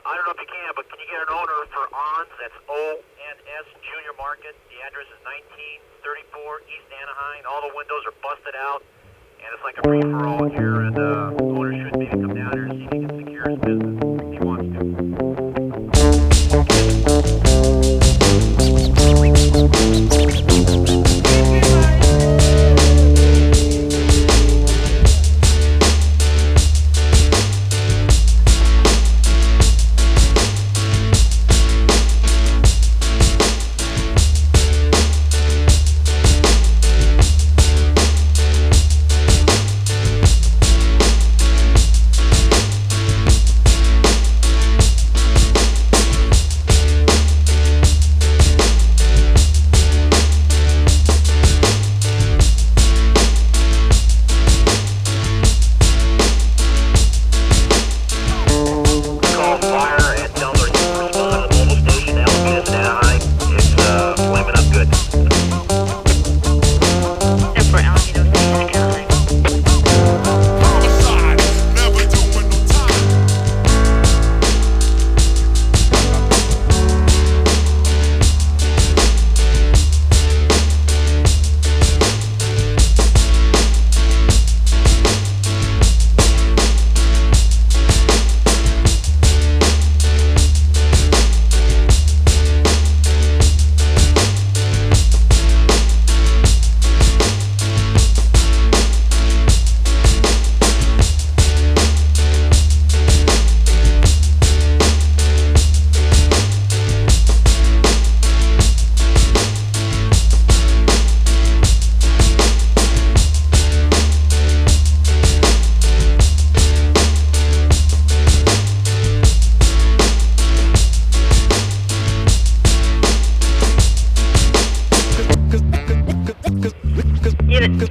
I don't know if you can, but can you get an owner for ONS? That's ONS Junior Market. The address is 1934 East Anaheim. All the windows are busted out, and it's like a free-for-all here, and the owner should maybe come down here and see if he can secure his business if he wants to.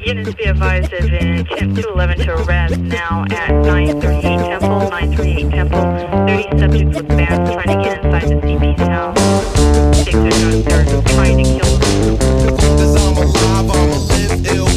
Units be advised of an attempt 211 to arrest now at 938 Temple, 938 Temple. 30 subjects with bands trying to get inside the CP's house. They're trying to kill them. 'Cause I'm alive, I'ma live illegal.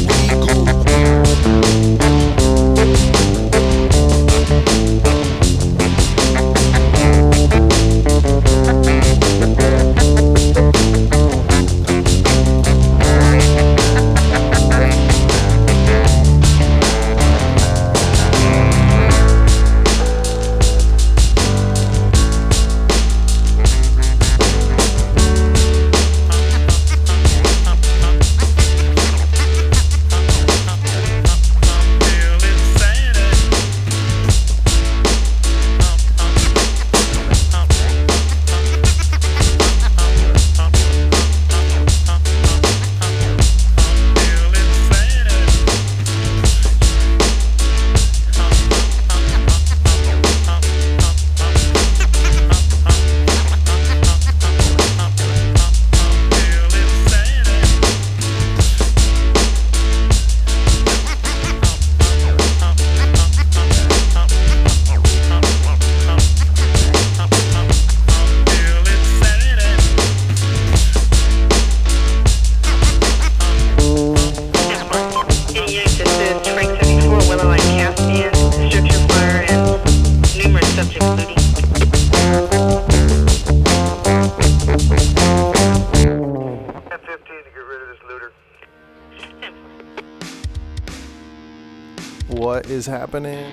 What is happening?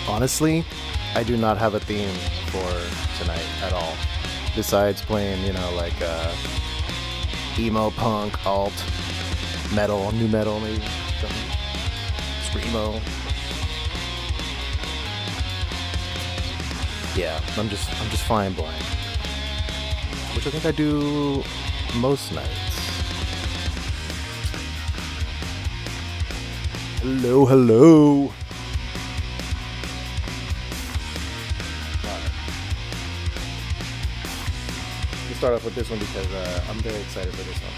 Honestly, I do not have a theme for tonight at all. Besides playing, like emo, punk, alt, metal, new metal, maybe something, screamo. Yeah, I'm just flying blind, which I think I do most nights. Hello. Let's start off with this one because I'm very excited for this one.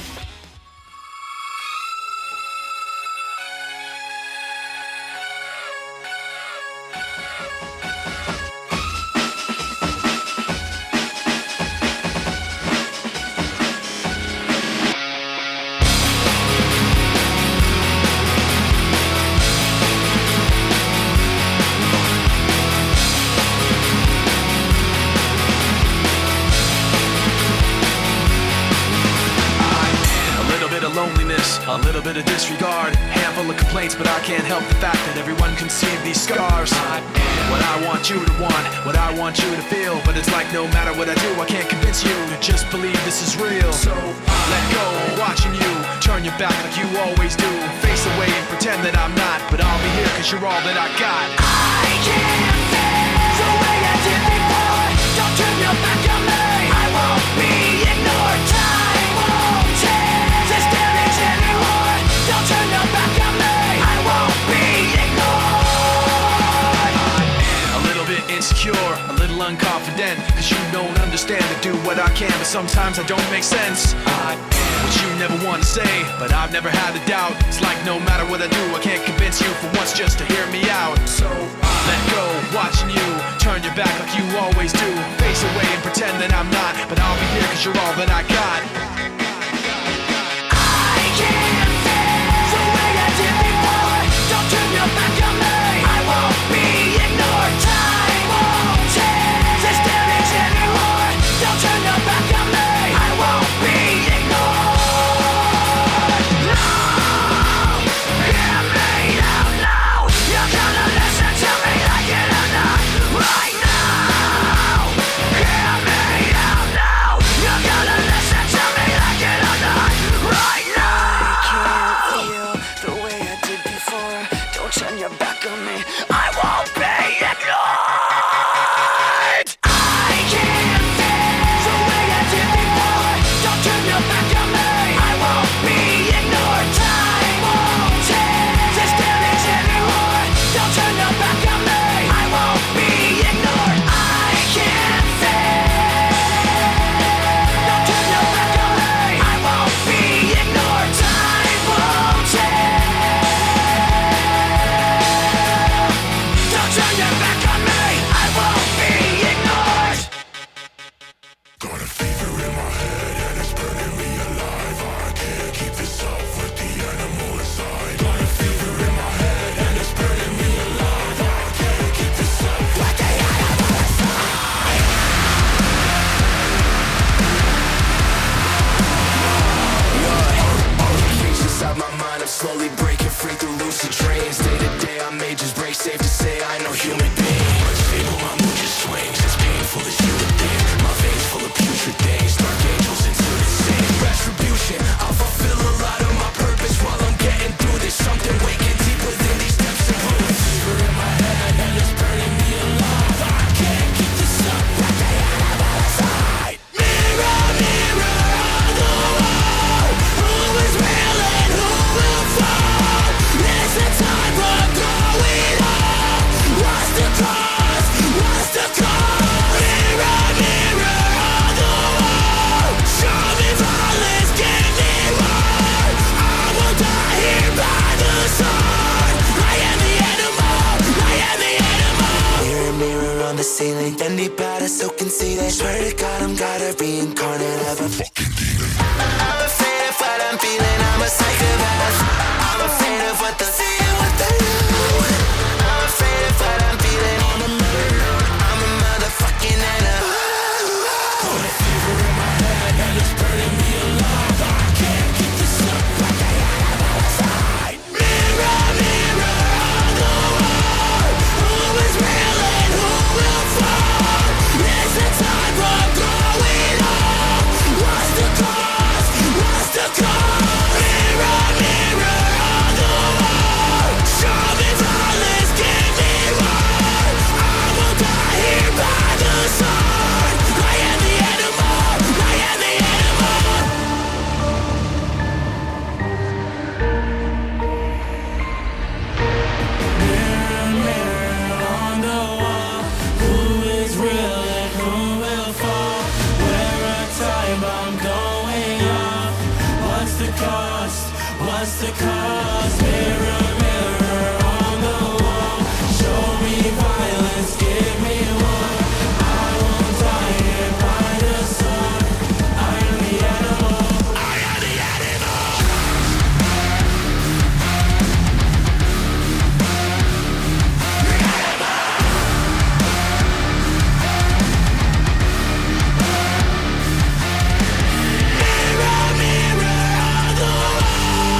this. A little bit of disregard, handful of complaints, but I can't help the fact that everyone can see these scars. I am what I want you to want, what I want you to feel. But it's like no matter what I do, I can't convince you to just believe this is real. So let go, watching you turn your back like you always do. Face away and pretend that I'm not, but I'll be here cause you're all that I got. I can't feel the way I did before. Don't turn your back on me, I won't be ignored. Time won't change this damage anymore. Don't turn your back on me, I won't be ignored. A little bit insecure, a little unconfident, cause you don't understand to do what I can, but sometimes I don't make sense. I am what you never want to say, but I've never had a doubt. It's like no matter what I do, I can't convince you for once just to hear me out. So let go, watching you turn your back like you always do. Face away and pretend that I'm not, but I'll be here cause you're all that I got. I can't feel the way I did before. Don't turn your back on me, I won't be ignored. Time won't change this damage anymore. Don't turn your back on me, I won't be ignored. No, hear me out now. You're gonna listen to me like it or not. Right now, hear me out now. You're gonna listen to me like it or not. Right now. I can't feel the way I did before. Don't turn your back on me, I won't be ignored. I can't feel the way I did before. Don't turn your back on me, I won't be ignored. Time won't change this damage anymore. Don't turn your back on me, I won't be ignored. I can't feel. Don't turn your back on me, I won't be ignored. Time won't change. Don't turn your back on me, I won't be ignored. Got a fever in my head and it's burning me alive. I can't keep this up with the animal inside. Got a fever in my head and it's burning me alive. I can't keep this up with the animal inside. All the cage inside my mind, I'm slowly breaking free through lucid dreams. Day to day I may just break, safe to say I know human being. Unstable, my mood just swings, as painful as you would think. My veins full of putrid things, dark angels into the same retribution. I'll fulfill a lot of my purpose while I'm getting through this. Something waking deep within these depths of ruin. Fever in my head and it's burning me alive. I can't keep this up, like the animal inside. Mirror, mirror on the wall, who is real and who will fall? Is the time we're going on? What's the cause? What's the cause? Mirror, mirror on the wall, show me violence, give me war. I will die here by the sun. I am the animal, I am the animal. Mirror, mirror on the ceiling, then deep out of so conceited. Swear to God I'm gotta reincarnate of a fucking demon. I'm afraid of what I'm feeling, I'm a psychopath. I'm afraid of what they'll see and what they do. I'm afraid of what I'm feeling, I'm a motherfucking animal. Got a fever in my head and it's burning me alive. I can't keep this up, like the animal inside. Mirror, mirror on the wall, who is real and who will fall? Is the time we're going on? What's the cause? What's the cause? Mirror, mirror on the wall, show me violence, give me war. I will die here by the sun. I am the animal, I am the animal. Mirror, mirror on the wall, who is real and who will fall? Where a time bomb going off? What's the cost? What's the cause? Mirror, mirror on the wall, show me violence, give me war. I won't die here by the sun. I am the animal, I am the animal. Mirror, mirror on the wall,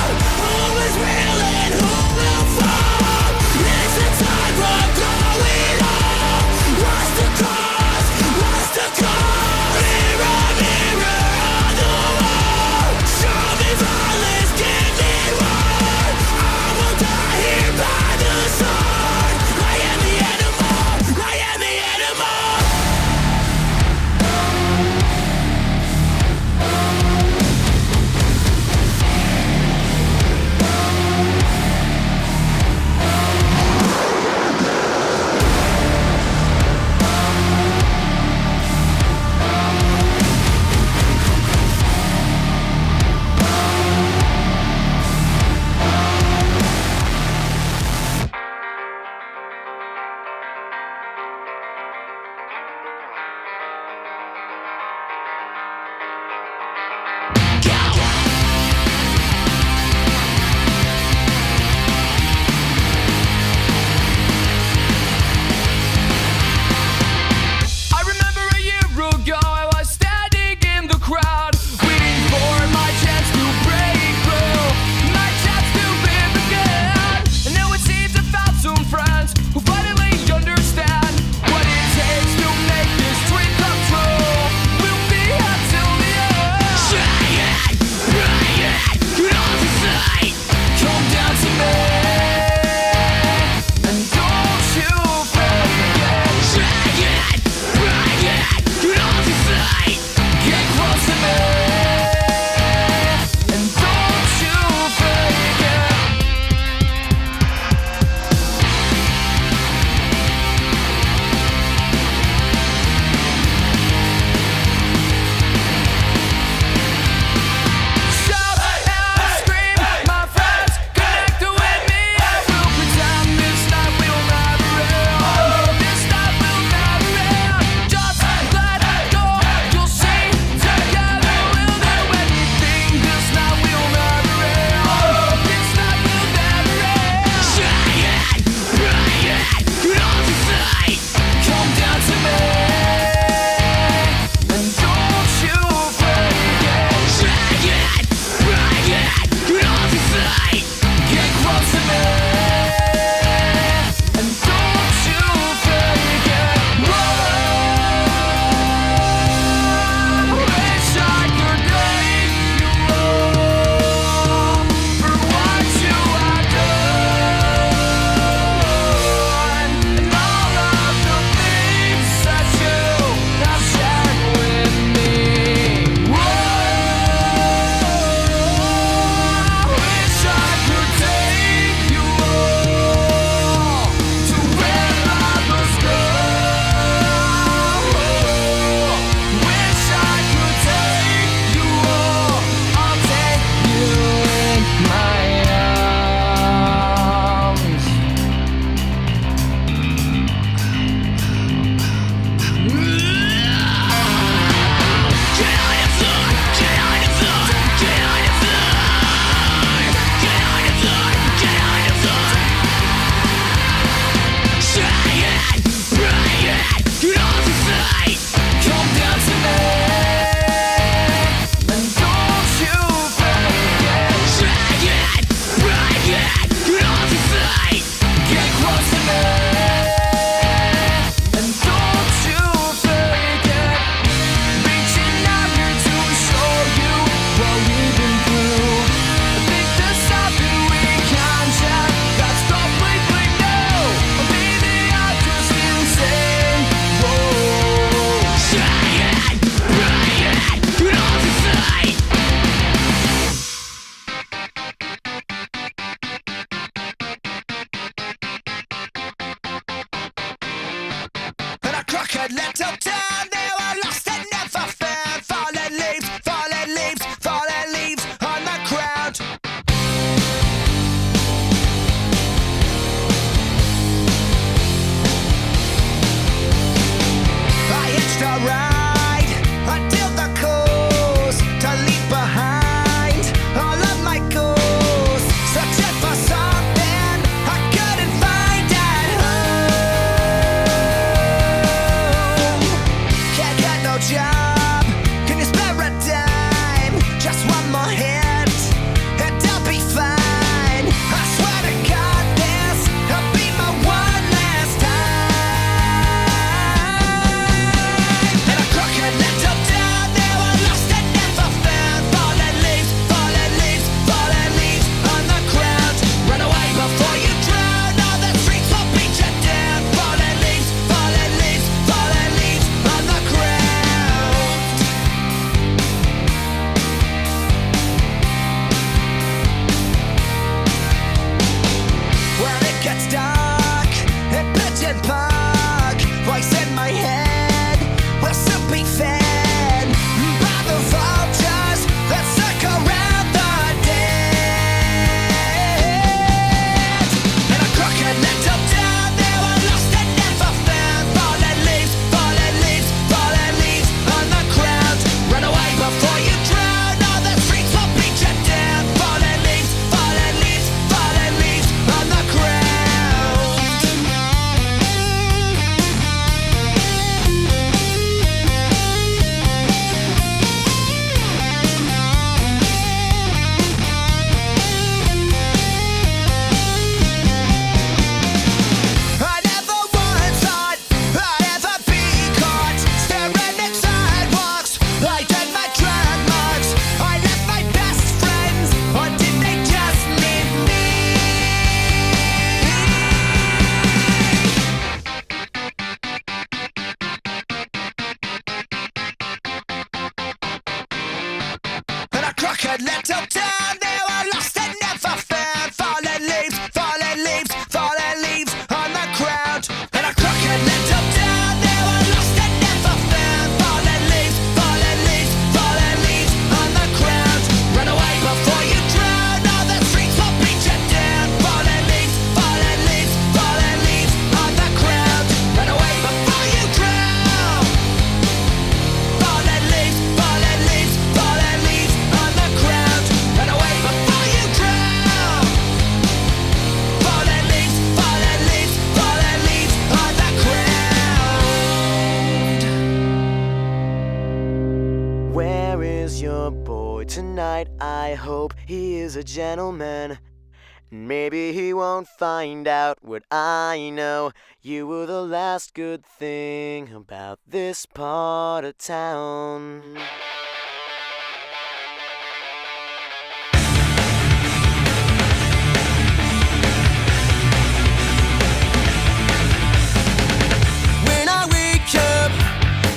crooked little town, they were lost and never found. Fallen leaves, fallen leaves, fallen leaves on the ground. I hitched a ride until the coast to leave behind all of my goals. Searching for something I couldn't find at home. Can't get no job, can you spare a dime? Just one more hit and I'll be fine. I swear to God this'll be my one last time. In a crooked little town, they were lost and never found. Fallen leaves, fallen leaves, fallen leaves on the ground. Run away before you drown, all the streets will beat you down. Fallen leaves, fallen leaves, fallen leaves on the ground. When it gets dark in Pigeon Park, voice in my head will soon be fed by the vultures that circle around the dead. In a crooked little town, they were lost and never found. Fallen leaves, fallen leaves, fallen leaves on the ground. Run away before you drown, all the streets will beat you down. Fallen leaves, fallen leaves, fallen leaves on the ground. I never once thought I'd ever be caught staring at sidewalks. I did my drag marks. I left my best friends, or did they just leave me? In a crooked little town, they were lost and never found. Fallen leaves, fallen leaves, fallen leaves on the ground. In a crooked little town, they were lost and never found. Fallen leaves, fallen leaves, fallen leaves on the ground. Run away before you drown, all the streets will beat you down. Fallen leaves, fallen leaves, fallen leaves on the ground. Run away before you drown. Fallen leaves, fallen leaves, fallen leaves on the ground. Run away before you drown. Fallen leaves, fallen leaves, fallen leaves on the ground. Where is your boy tonight? I hope he is a gentleman. Maybe he won't find out what I know. You were the last good thing about this part of town. When I wake up,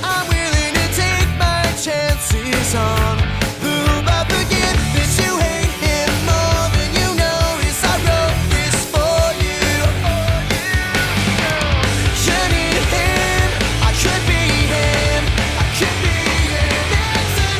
I'm willing to take my chances on whom I forget that you hate him more than you notice. I wrote this for you. You need him, I could be him, I could be him. It's a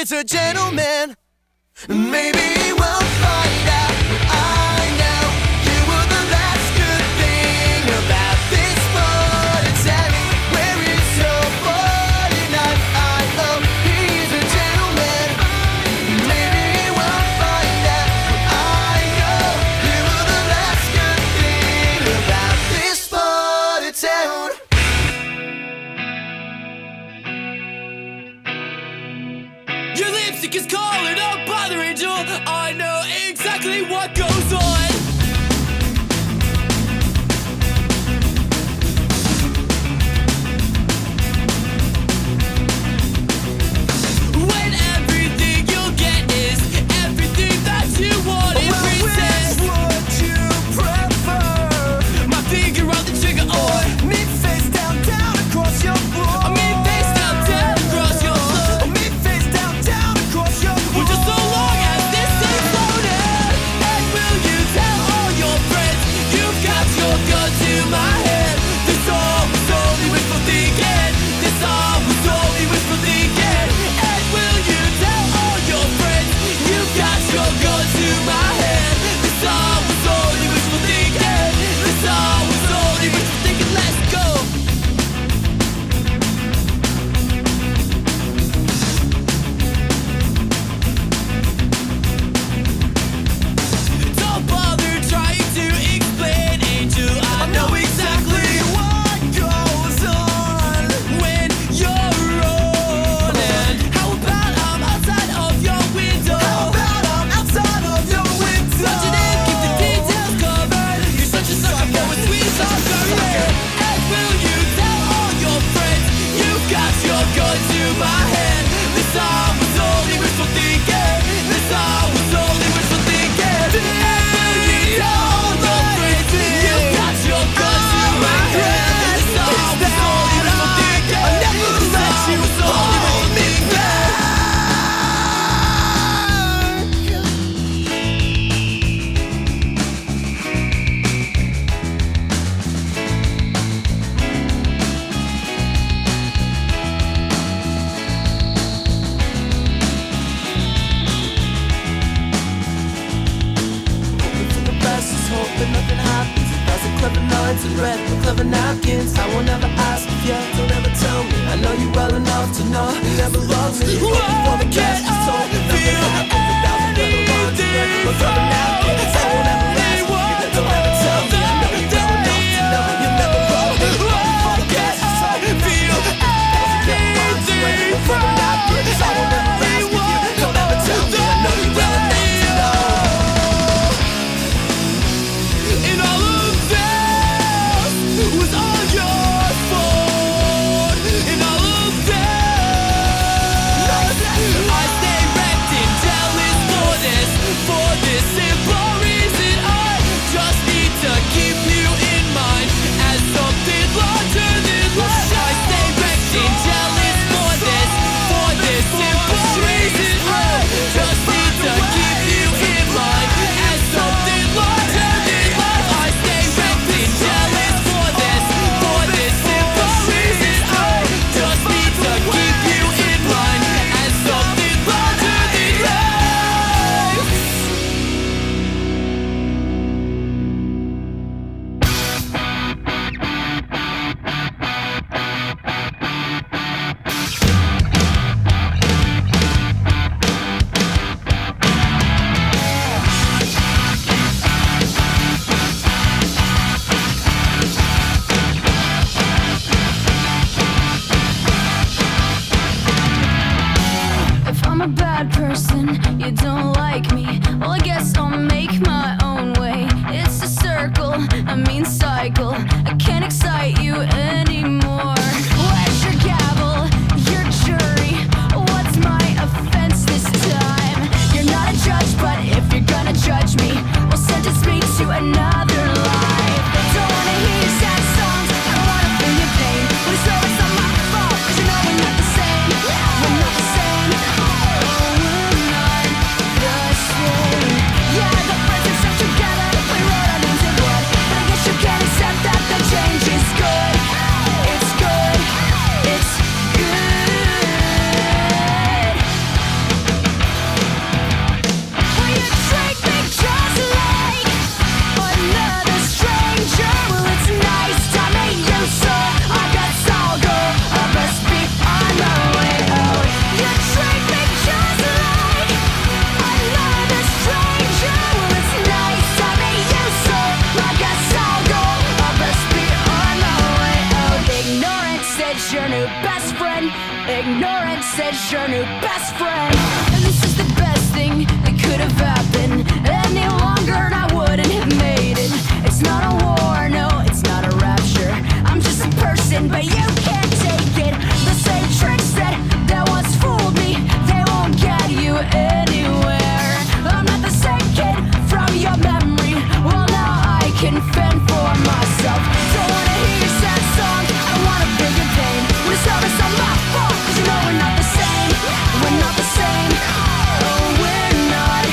is a gentleman. Maybe we'll find out. I know you were the last good thing about this party. Tell me, where is your 49? I hope he's a gentleman. Maybe we'll find out. I know you were the last good thing about this party town. Your lipstick is calling up by the angel. I know exactly what goes on. When everything you'll get is everything that you want. Which would you prefer? My finger on the trigger or me face down, down across your floor? I mean face down, down across your floor. Me face down, down across your floor. Well, just so long as this thing's loaded. And will you tell all your friends you've got your gun to my head? This all was only wishful thinking. This all was only wishful thinking. And will you tell all your friends you've got your gun to my head? This all was only wishful thinking. This all was only wishful thinking. Let's go. Don't bother trying to explain, Angel. I know exactly what goes on when you're rolling. How about I'm outside of your window? How about I'm outside of your window? But you didn't keep the details covered. You're such a sucker for a sweet sucker. And will you tell all your friends you've got your gun to my head? This all was only wishful thinking. This all was only wishful thinking. And will you tell all your friends you've got your gun to my head? This all was only wishful thinking. I never let you hold me back. Hoping for the best is hoping nothing happens. A thousand clever lines and red with clever napkins. I won't ever ask if you don't ever tell me. I know you well enough to know you never loved me. Hoping for the best is hoping nothing happens. A thousand clever lines and red with clever napkins. I won't ever ask if you don't ever tell me. I know you well enough to know you never loved me. Hoping for the best is hoping nothing happens. A thousand clever lines and red with clever napkins. I won't ever ask if you don't ever tell me. I know you well enough to know. And all of this was all your fault. And all of this, I stay wrecked and jealous for this simple reason. I just need to keep you in mind as something larger than life. I stay wrecked and jealous for this simple reason. I just need to keep you in mind as something larger than life. I stay wrecked and jealous for this simple reason. I just need to keep you in mind as something larger than life. If I'm a bad person, you don't like me. Well, I guess I'll make my own way. It's a circle, a mean cycle. I can't excite you anymore. Where's your gavel, your jury? What's my offense this time? You're not a judge, but if you're gonna judge me, well, sentence me to another life. Don't wanna hear your sad songs. I don't wanna feel your pain. When it's over, it's not my fault, 'cause you know we're not the same. We're not the same. Oh, we're not the same. Yeah, the friends are stuck together. We wrote our names in blood. But I guess you can't accept that the change is good. It's good. It's good. ignorance is your new best friend. And this is the best thing that could have happened. Any longer and I wouldn't have made it. It's not a war, no, it's not a rapture. I'm just a person, but you can't take it. The same tricks that once fooled me, they won't get you anywhere. I'm not the same kid from your memory. Well, now I can fend for myself. Don't wanna hear your sad song, I don't wanna bring your pain. When it's all it's all my fault, 'cause you know we're not the same. We're not the same. Oh, we're not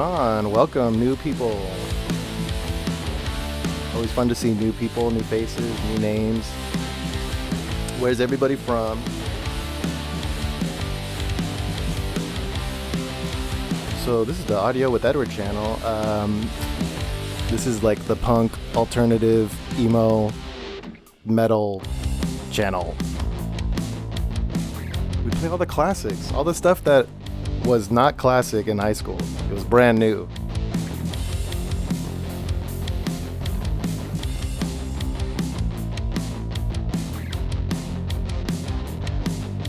on? Welcome, new people. Always fun to see new people, new faces, new names. Where's everybody from? So this is the Audio with Edward channel. This is like the punk, alternative, emo, metal channel. We play all the classics, all the stuff that was not classic in high school. It was brand new.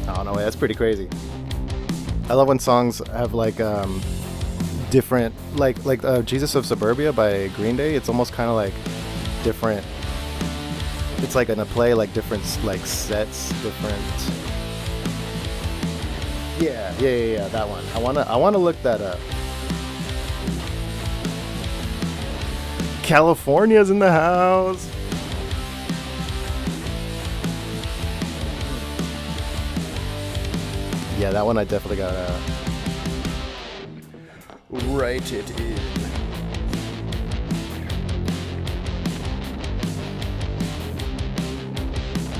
I don't know, that's pretty crazy. I love when songs have like different, like Jesus of Suburbia by Green Day. It's almost kind of like different. It's like in a play, like different like sets, different. Yeah, that one. I wanna look that up. California's in the house. Yeah, that one I definitely gotta write it in.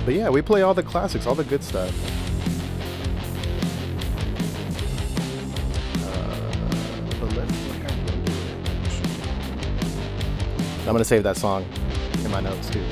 But yeah, we play all the classics, all the good stuff. But let's look at it. I'm gonna save that song in my notes too.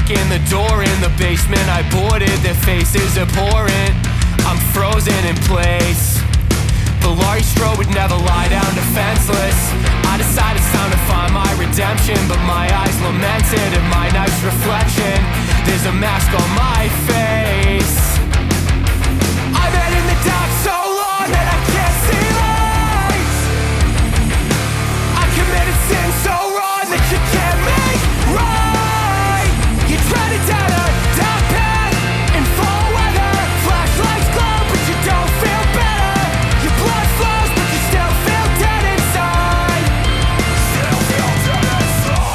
in the door in the basement I boarded. Their faces abhorrent, I'm frozen in place. The Laurie Strode would never lie down defenseless. I decided it's time to find my redemption, but my eyes lamented in my night's reflection. There's a mask on my face. I've been in the dark so long that I can't see light. I committed sin so wrong that you can't make right. You tread it down a dark path in fall weather. Flashlights glow but you don't feel better. Your blood flows but you still feel dead inside. Still feel dead inside.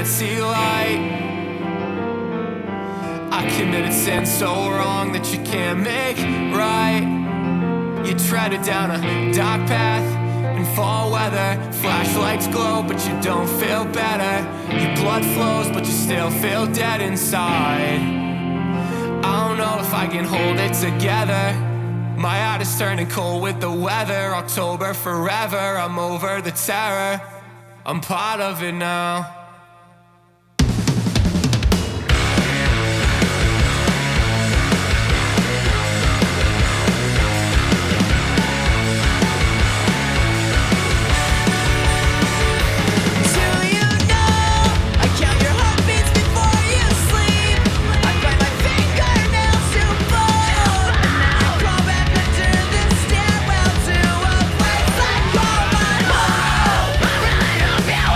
See light. I committed sin so wrong that you can't make right. You treaded down a dark path in fall weather. Flashlights glow but you don't feel better. Your blood flows but you still feel dead inside. I don't know if I can hold it together. My heart is turning cold with the weather. October forever, I'm over the terror. I'm part of it now.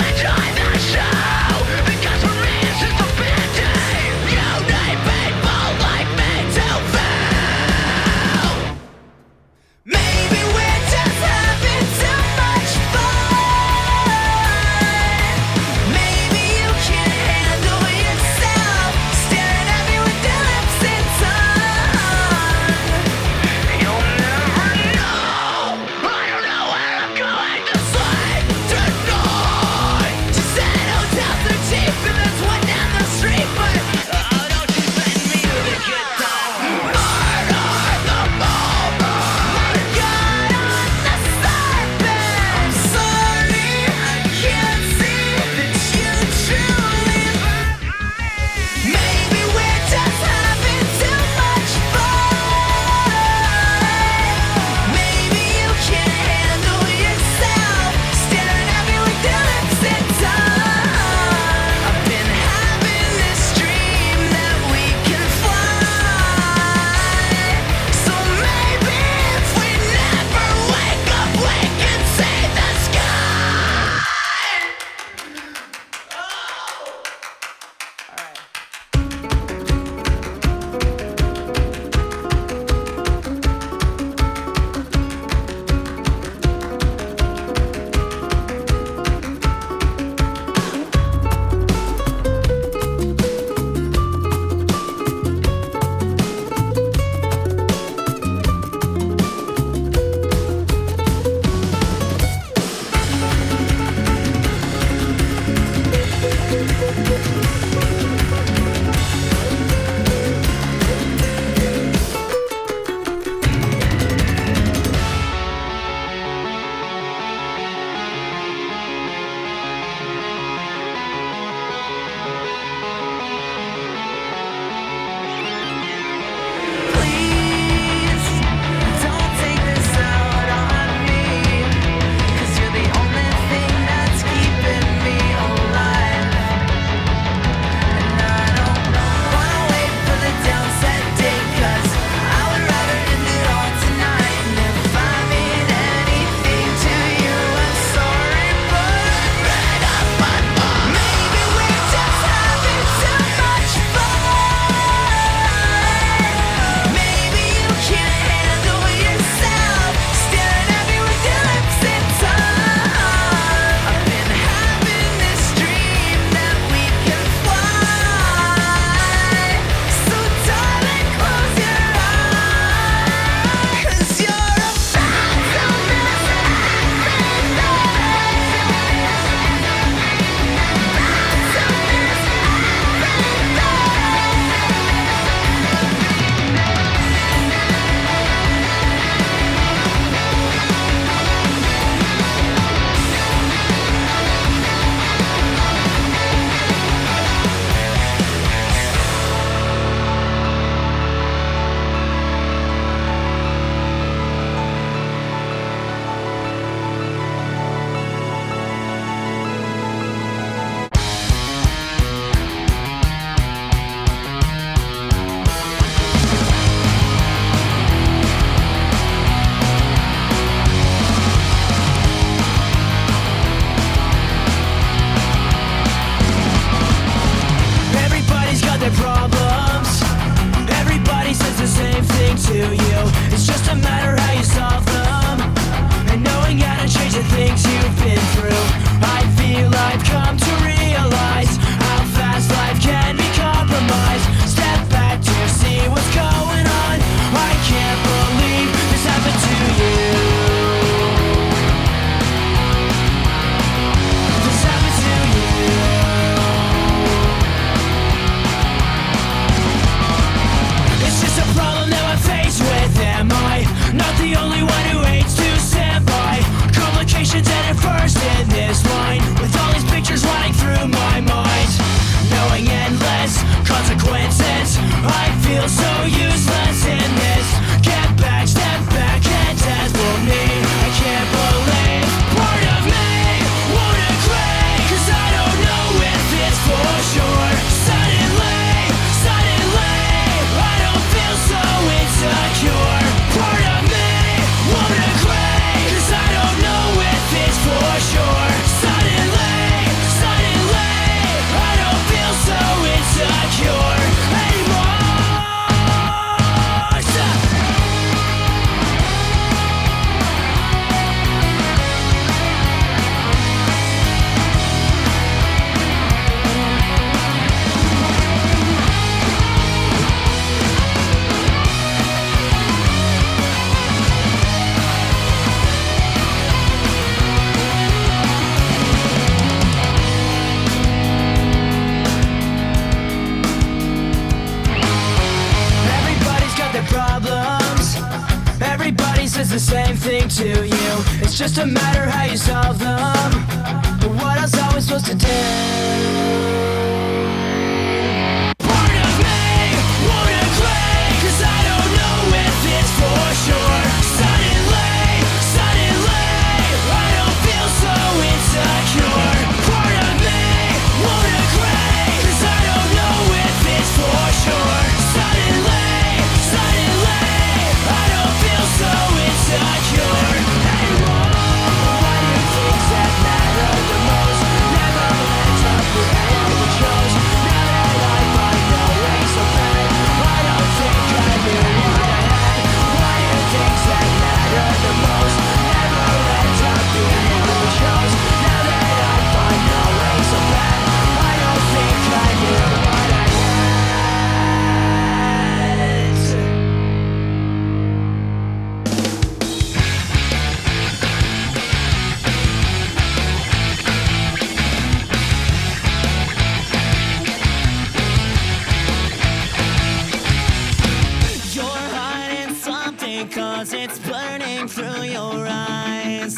Enjoy the show. the same thing to you. It's just a matter how you solve them. But what else are we supposed to do? Part of me won't agree, 'cause I don't know if it's for sure. Suddenly, I don't feel so insecure. Part of me won't agree, 'cause I don't know if it's for sure. Suddenly, I don't feel so insecure anymore. Why do things that matter the most never end up with anything we chose? Now that I find no ways of pain, I don't think I knew what I had. Why do things that matter the most never end up being anything we chose? Now that I find no ways of pain, I don't think I knew what I had. You're hiding something 'cause it's burning through your eyes.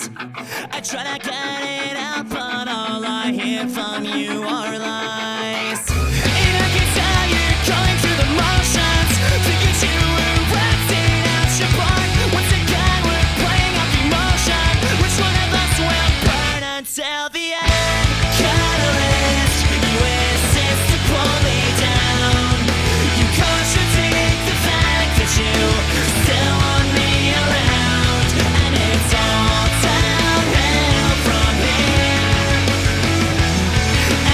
I try to get it out, but all I hear from you are lies. And I can tell you're going through the motions, thinking you were acting out your part. Once again, we're playing off emotion. Which one of us will burn until the end? Catalyst, you insist to pull me down. You contradict the fact that you still want me around. And it's all downhill from here.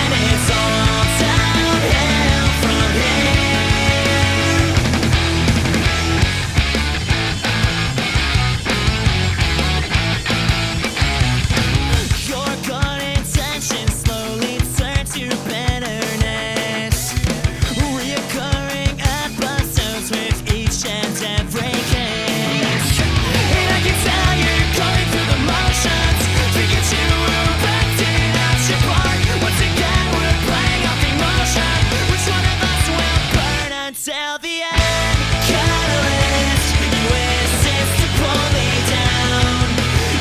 And it's all downhill from here. Your good intentions slowly turn to bitterness. Reoccurring episodes with each and every kiss. And I can tell you're going through the motions, thinking you were acting out your part. Once again, we're playing off emotion. Which one of us will burn until the end? Catalyst, you insist to pull me down.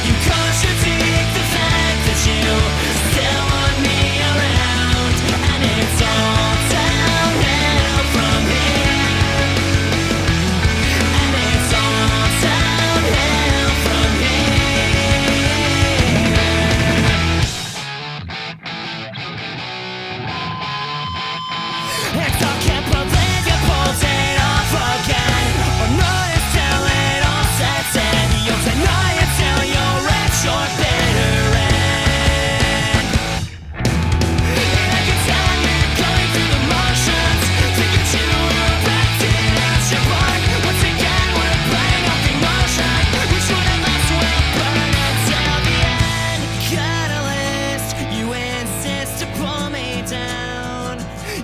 You contradict the fact that you still want me around. And it's all downhill from here. And it's all downhill from here. And I can't believe you pulled it off again. Or not until it all sets in. You'll deny it till you're at your bitter end. And I can tell you're going through the motions, thinking you were acting out your part. Once again, we're playing off emotion. Which one of us will burn until the end? Catalyst, you insist to pull me down.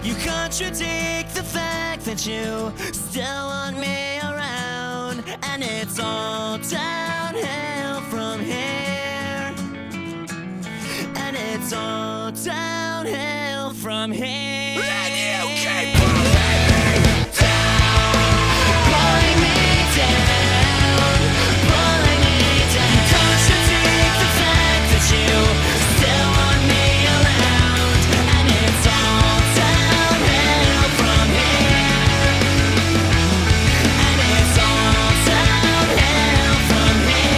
You contradict the fact that you still want me around. And it's all downhill from here. And it's all downhill from here. And you keep pulling me down. Pulling me down. Pulling me down. You contradict the fact that you still want me around. And it's all downhill from here. And it's all downhill from here.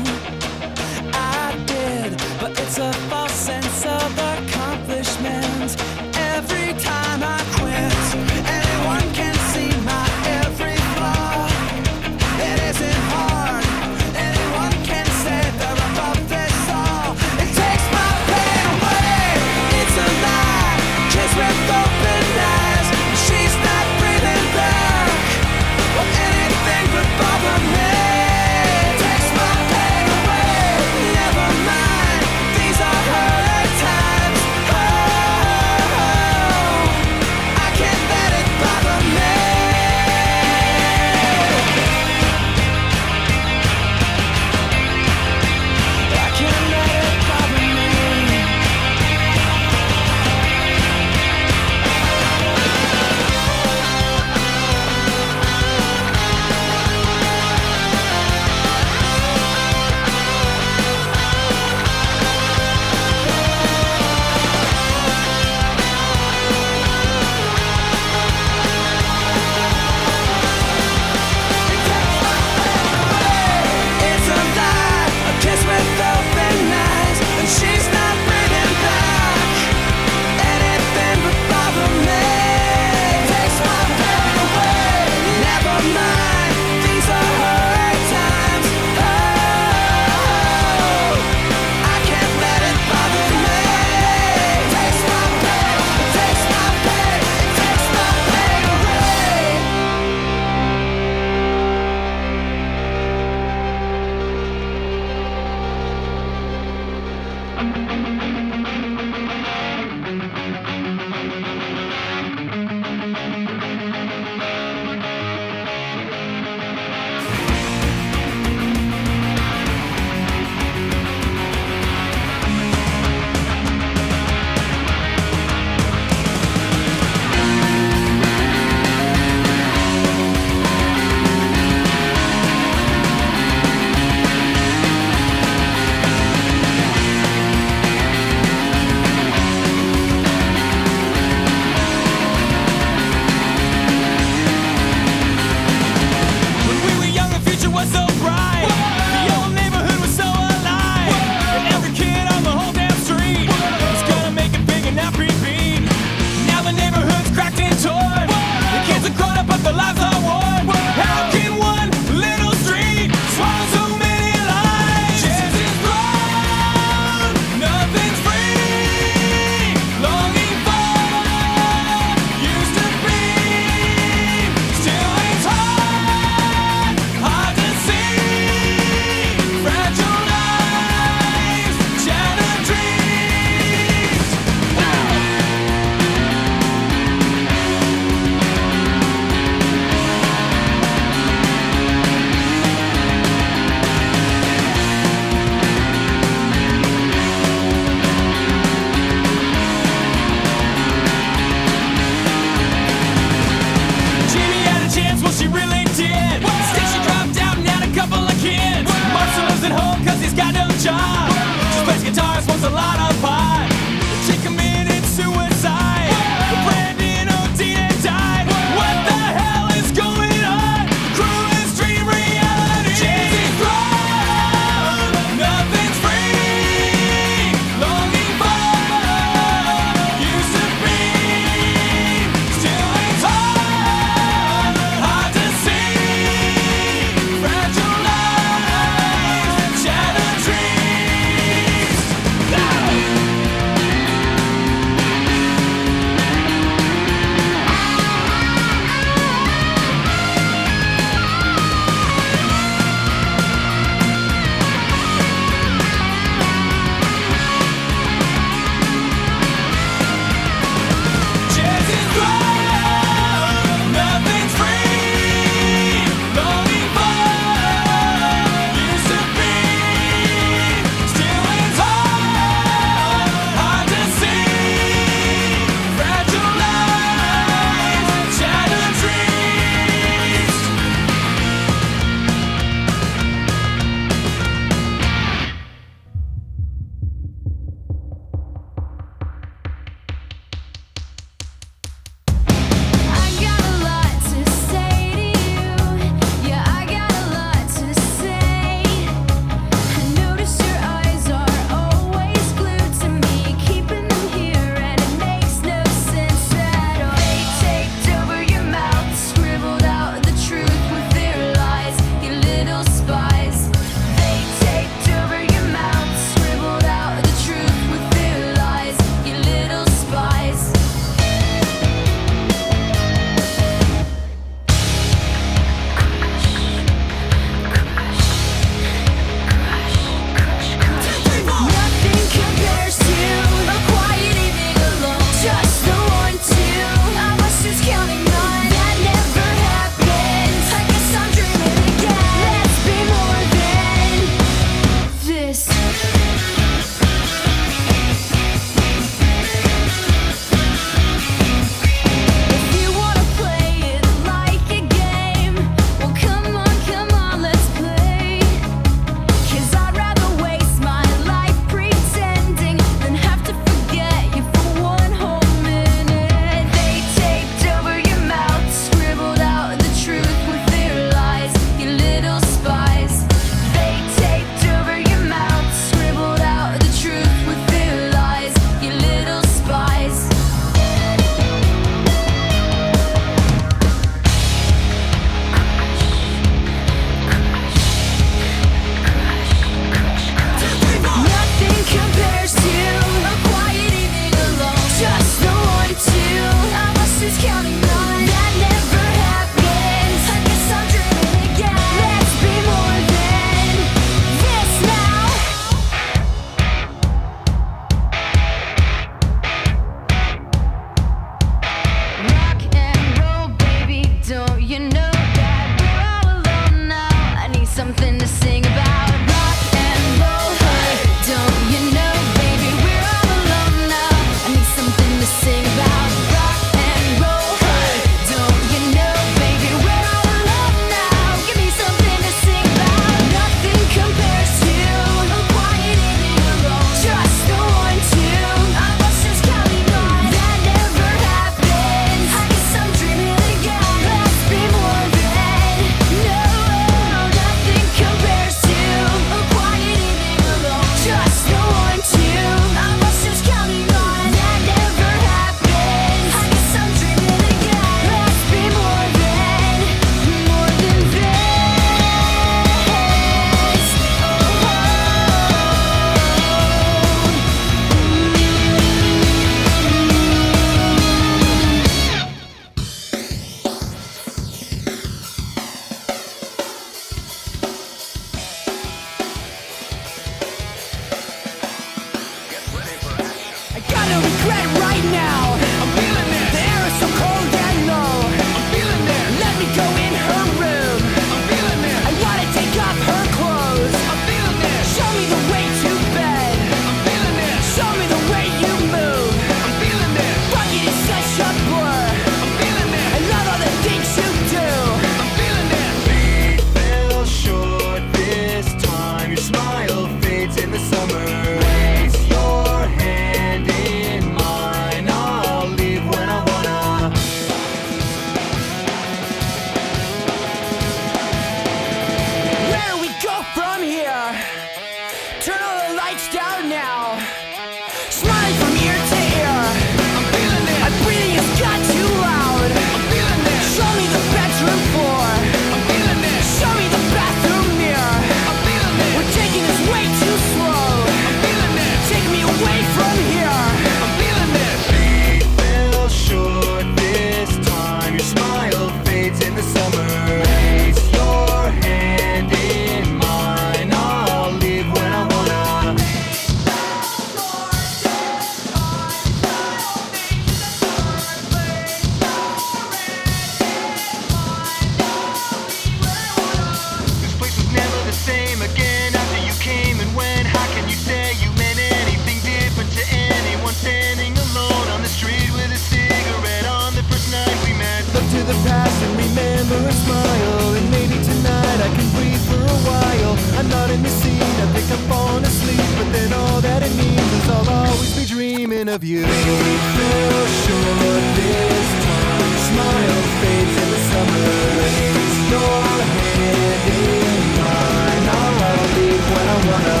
remember a smile, and maybe tonight I can breathe for a while. I'm not in the scene, I think I'm falling asleep, but then all that it means is I'll always be dreaming of you. Feel sure this time, smile fades in the summer. Place your hand in mine, I'll leave when I wanna.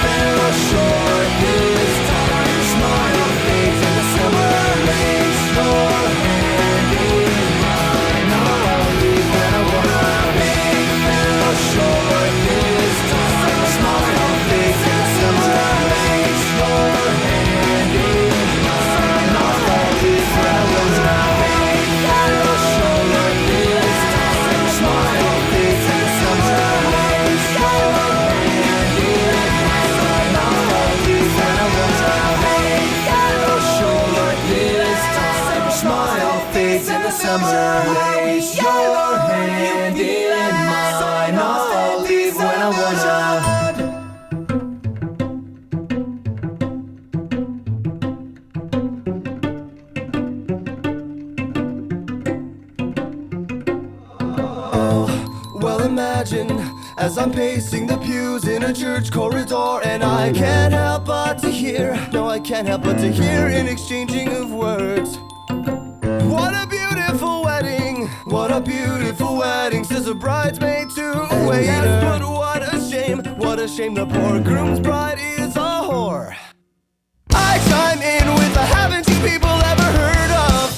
Feel sure this time, smile fades in the summer. Place your hand in mine, I'll leave when I wanna. Feel sure this time, smile fades in the summer. Place your hand in mine, I'll leave when I wanna. Feel sure this time, smile fades in the summer. Place your hand in mine, I'll leave when I wanna. Feel sure this time, smile fades in the summer. Place your hand in mine, I'll leave when I wanna. Well, imagine as I'm pacing the pews in a church corridor, and I can't help but to hear, no, I can't help but to hear an exchanging of words. What a beautiful wedding, what a beautiful wedding, says a bridesmaid to a waiter. Yes, but what a shame, the poor groom's bride is a whore. I chime in with a haven't you people ever heard of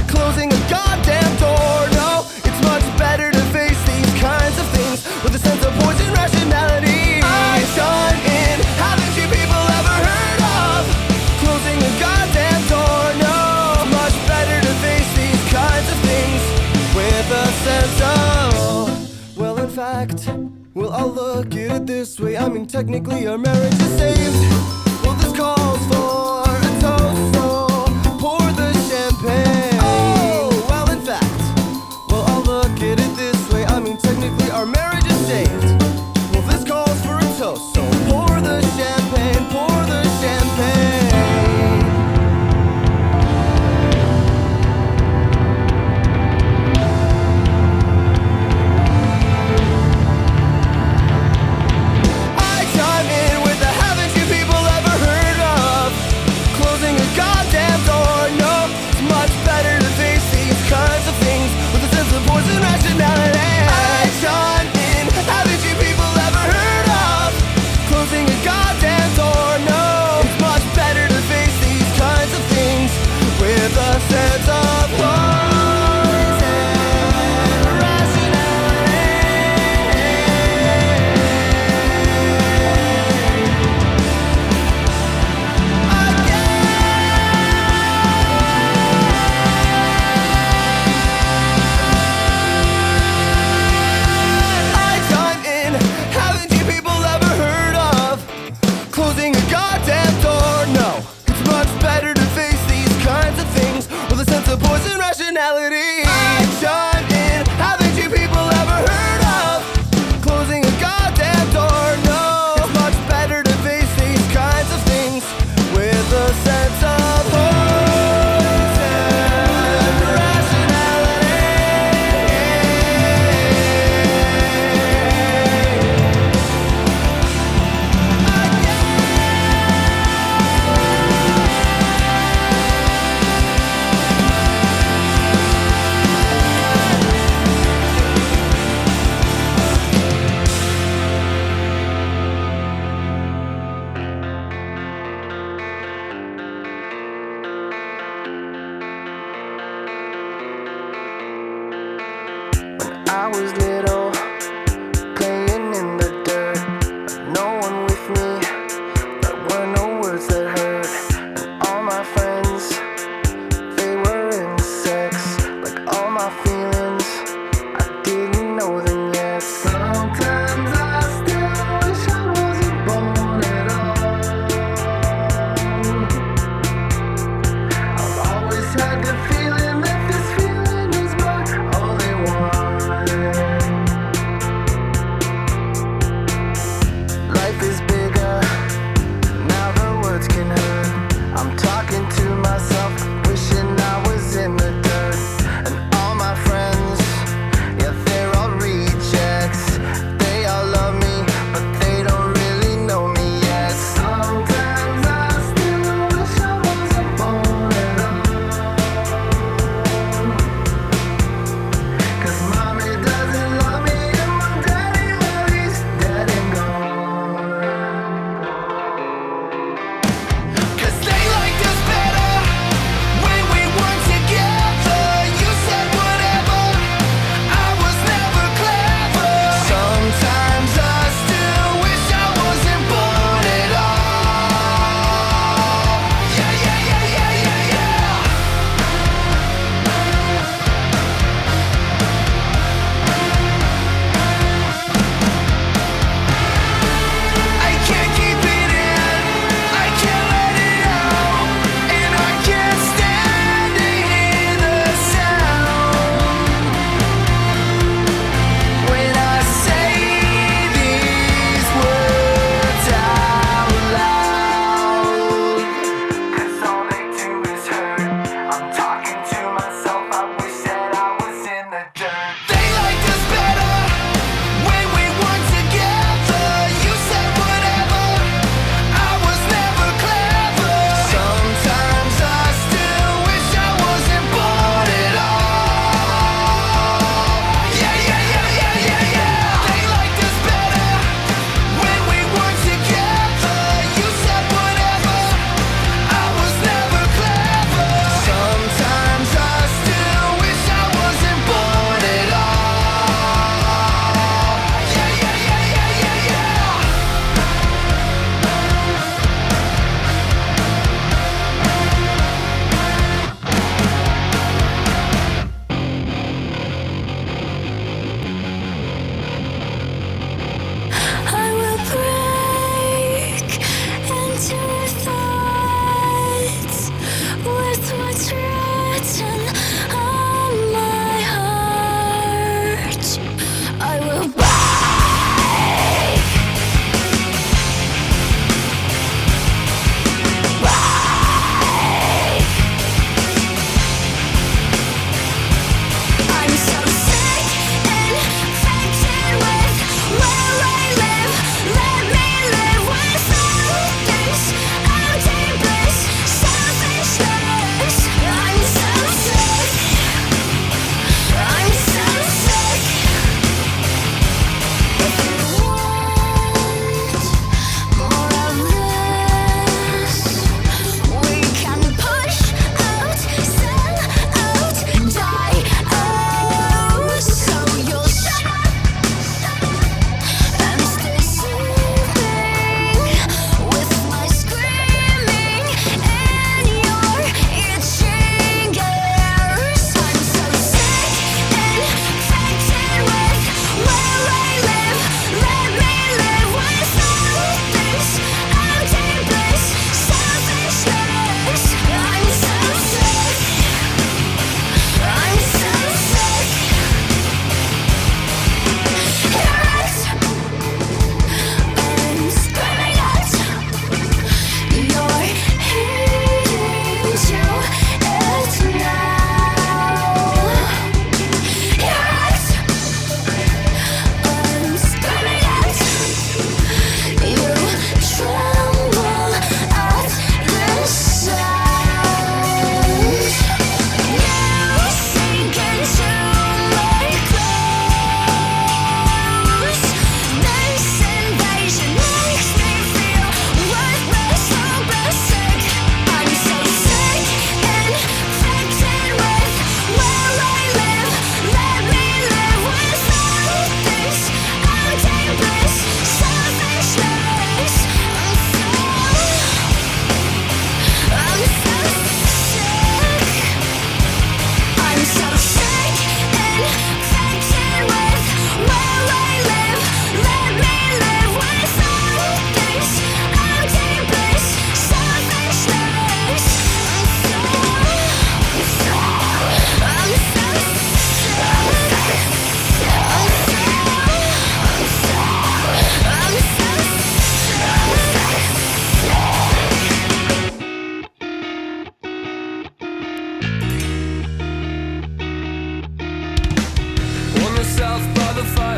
closing a goddamn door? No, it's much better to face these kinds of things with a sense of poison rationality. I chime in, haven't you people ever heard of closing a goddamn door? No, it's much better to face these kinds of things with a sense of, well, in fact, well, I'll look at it this way. I mean, technically our marriage is saved. Well, this calls for a toast, so pour the champagne. Oh, well, in fact, well, I'll look at it this way. I mean, technically our marriage is saved. Well, this calls for a toast, so pour the champagne, pour the champagne. I chime in with the haven't you people ever heard of closing a goddamn door? No, it's much better to face these kinds of things with a sense of poison rationality. I chime in, haven't you people ever heard of closing a goddamn door? No, it's much better to face these kinds of things with a sense of poison rationality. I chime in, haven't you people ever heard of closing a goddamn door? No, it's much better to face these kinds of things with a sense of poison rationality. I chime in, haven't you people ever heard of closing a goddamn door? No, it's much better to face these kinds of things with a sense of poison rationality.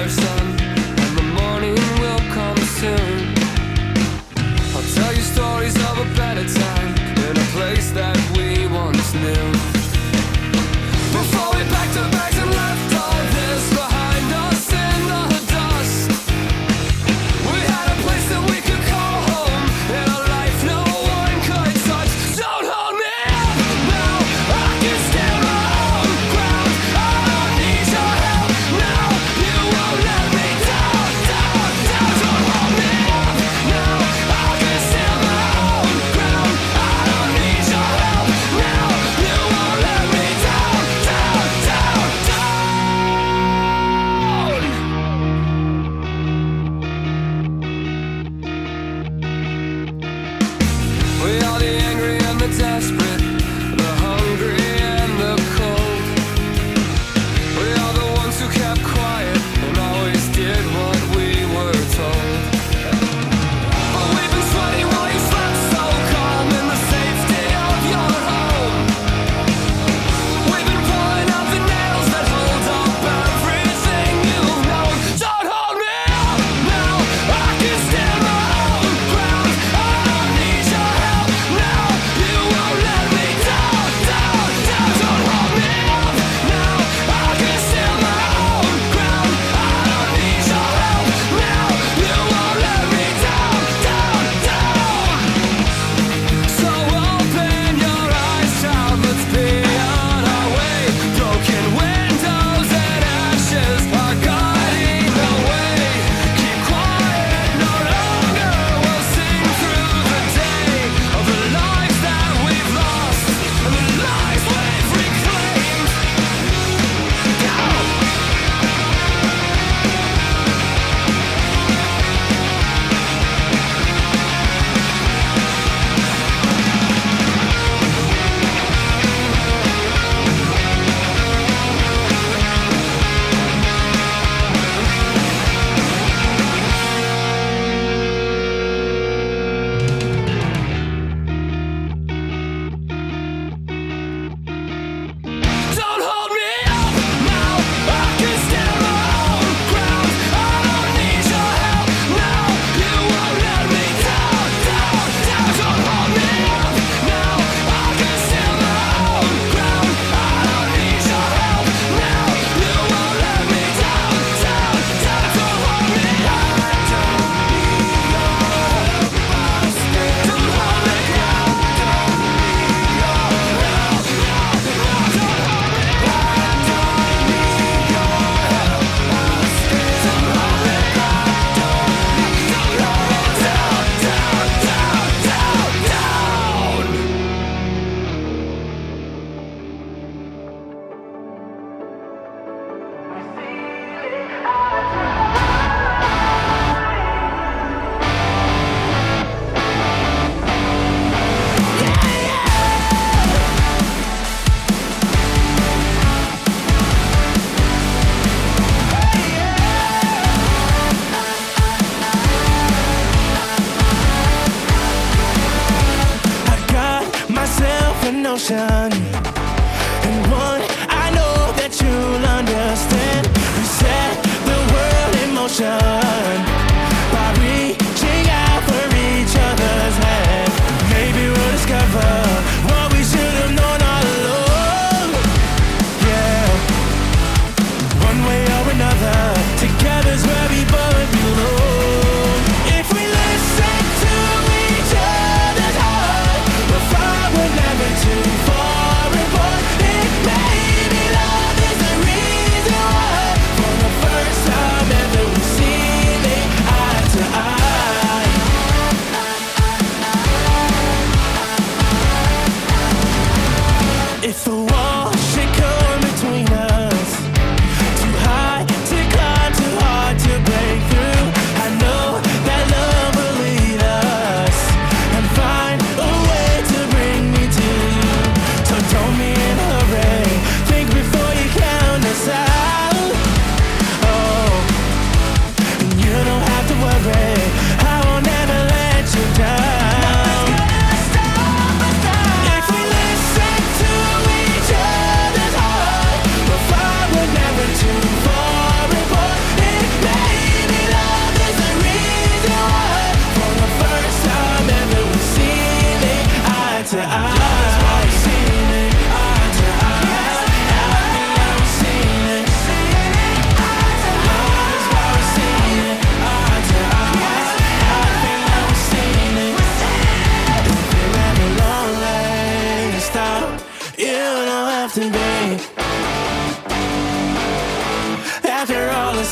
son, and the morning will come soon. I'll tell you stories of a better time in a place that we once knew. Before we packed our bags and left all this behind us in the dust, we had a place that we could call home in a life no one could touch. Don't hold me up now, I can stand my own ground. I don't need your help now, you won't let me down, down, down. Don't hold me up.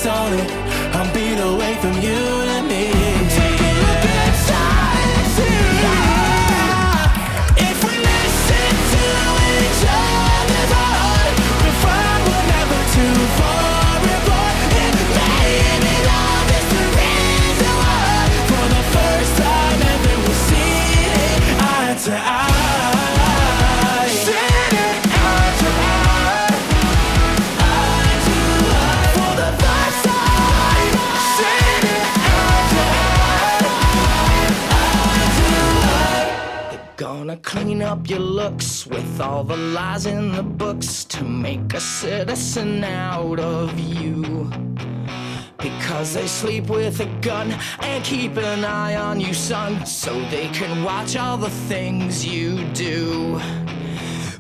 focus on it. I'm being away from you and me. Take a look inside, yeah. If we listen to each other's heart, we'll find we're never too far apart. And maybe love is the reason why, for the first time ever we'll see it eye to eye. Gonna clean up your looks with all the lies in the books to make a citizen out of you. Because they sleep with a gun and keep an eye on you, son, so they can watch all the things you do.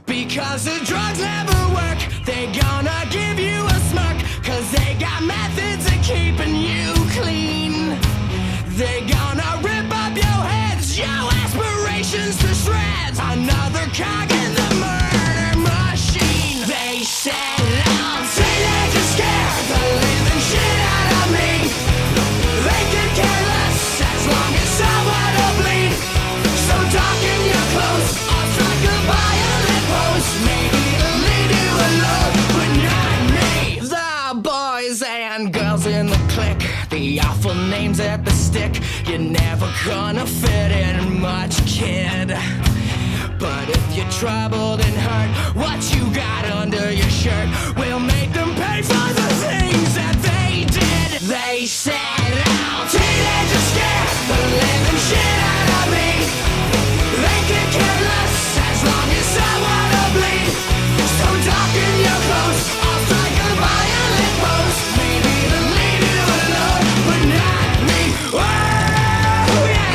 Because the drugs never work, they gonna give you a smirk, cause they got methods of keeping you clean. They gonna rip up your heads, your aspirations to shreds. Another cog in the murder machine. They said I'm teenagers scared the living shit out of me. They could care less as long as someone will bleed. So darken your clothes, I'll strike a violent pose. Maybe it'll lead you alone, but not me. The boys and girls in the clique, the awful names at the stick. You're never gonna fit in much, kid. But if you're troubled and hurt, what you got under your shirt will make them pay for the things that they did. They said I'm teenagers scared the living shit out of me. They could care less as long as someone will bleed. So darken your clothes, I'll strike a violent pose. Maybe it'll leave you alone, but not me. Oh, yeah.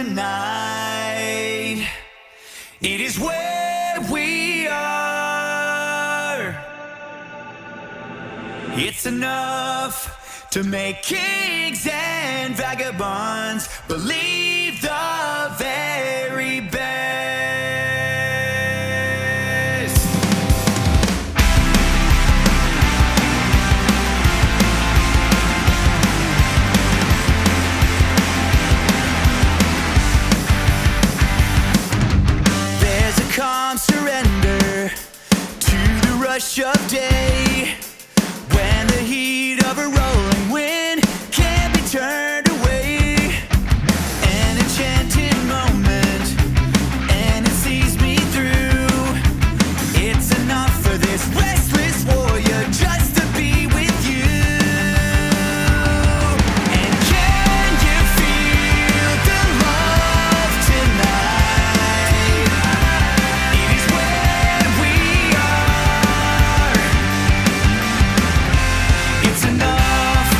tonight. It is where we are. It's enough to make kings and vagabonds believe the very best. There's a calm surrender to the rush of day, when the heat of a rolling wind can't be turned away. An enchanted moment, and it sees me through. It's enough for this restless warrior just to be with you. And can you feel the love tonight? It is where we are. It's enough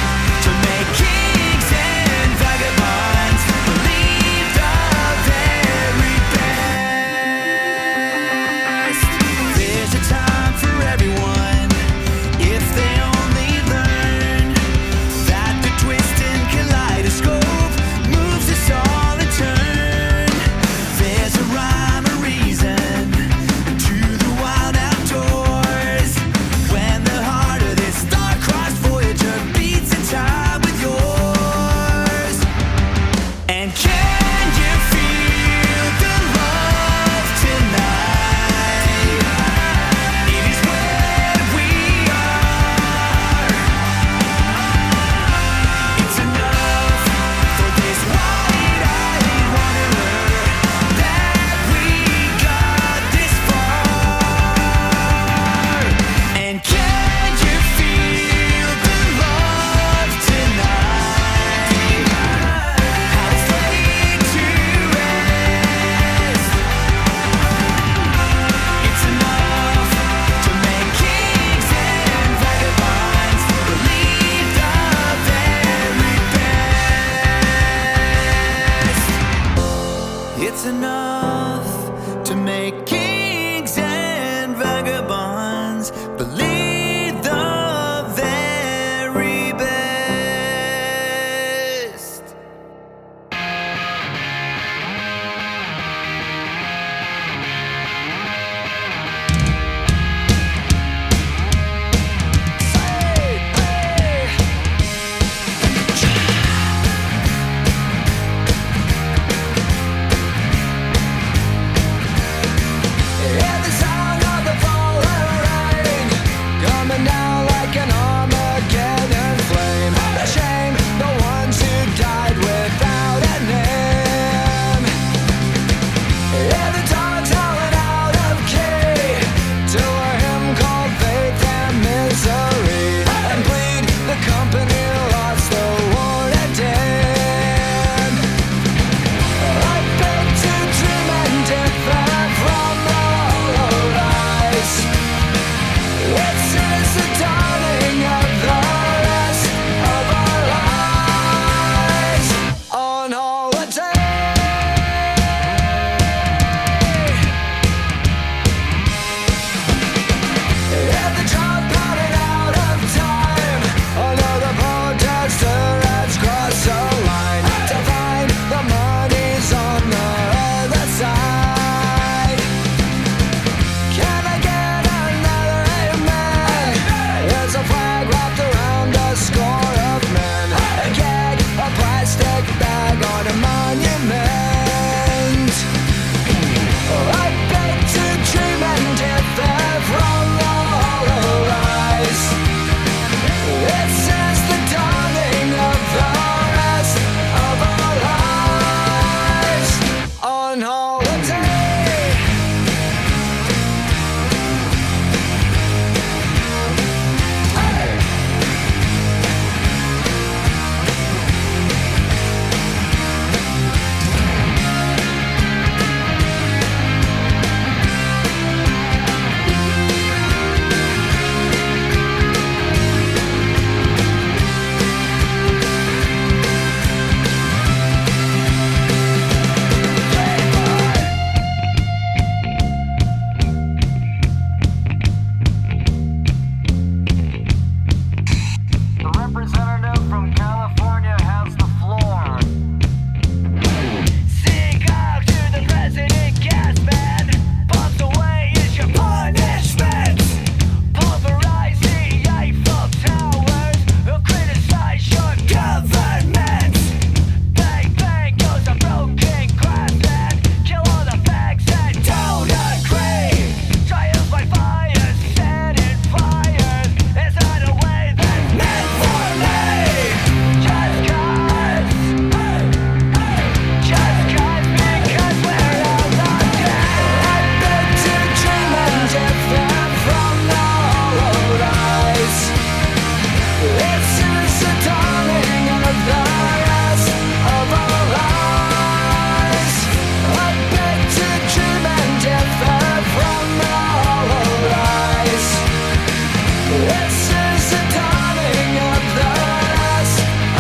This is the dawning of the last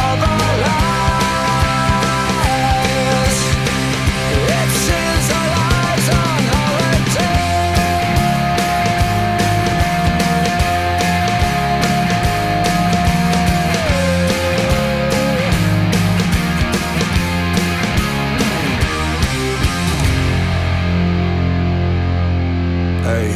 of our lives. It sends our lives on holiday. Hey,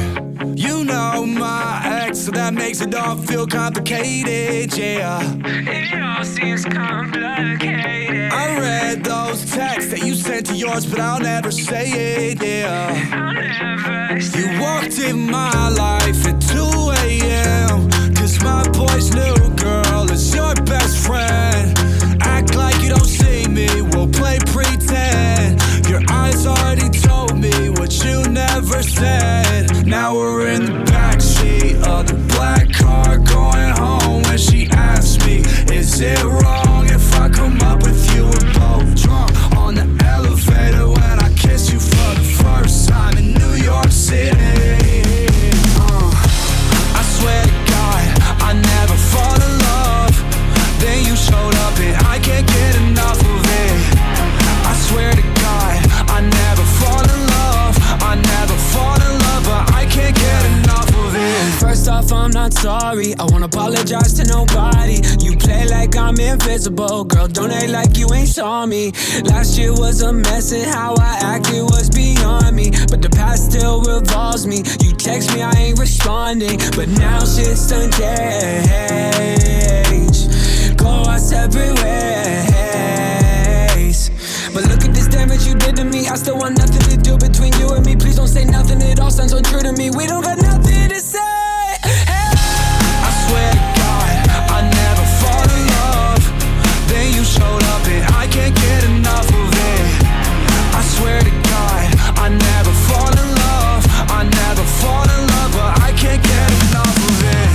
you know my ex, so that makes it all feel complicated, yeah. It all seems complicated. I read those texts that you sent to yours, but I'll never say it, yeah. I'll never say You walked in my life at 2 a.m. Cause my boy's new girl is your best friend. Act like you don't see me, we'll play pretend. Your eyes already told me what you never said. Now we're in the backseat of the black car going home. When she asked me, is it wrong if I come up with you? We're both drunk on the elevator when I kiss you for the first time in New York City. I swear to God, I never fall in love. Then you showed up and I can't get enough of it. I swear to God, I never fall in love. I never fall in love, but I can't get enough of it. First off, I'm not sorry. I won't apologize to nobody. You play like I'm invisible. Girl, don't act like you ain't saw me. Last year was a mess and how I acted was beyond me. But the past still revolves me. You text me, I ain't responding. But now shit's done changed. Go our separate ways. But look at this damage you did to me. I still want nothing to do between you and me. Please don't say nothing, it all sounds untrue to me. We don't got nothing to say. Hey. I swear to God, I never fall in love. Then you showed up and I can't get enough of it. I swear to God, I never fall in love. I never fall in love, but I can't get enough of it.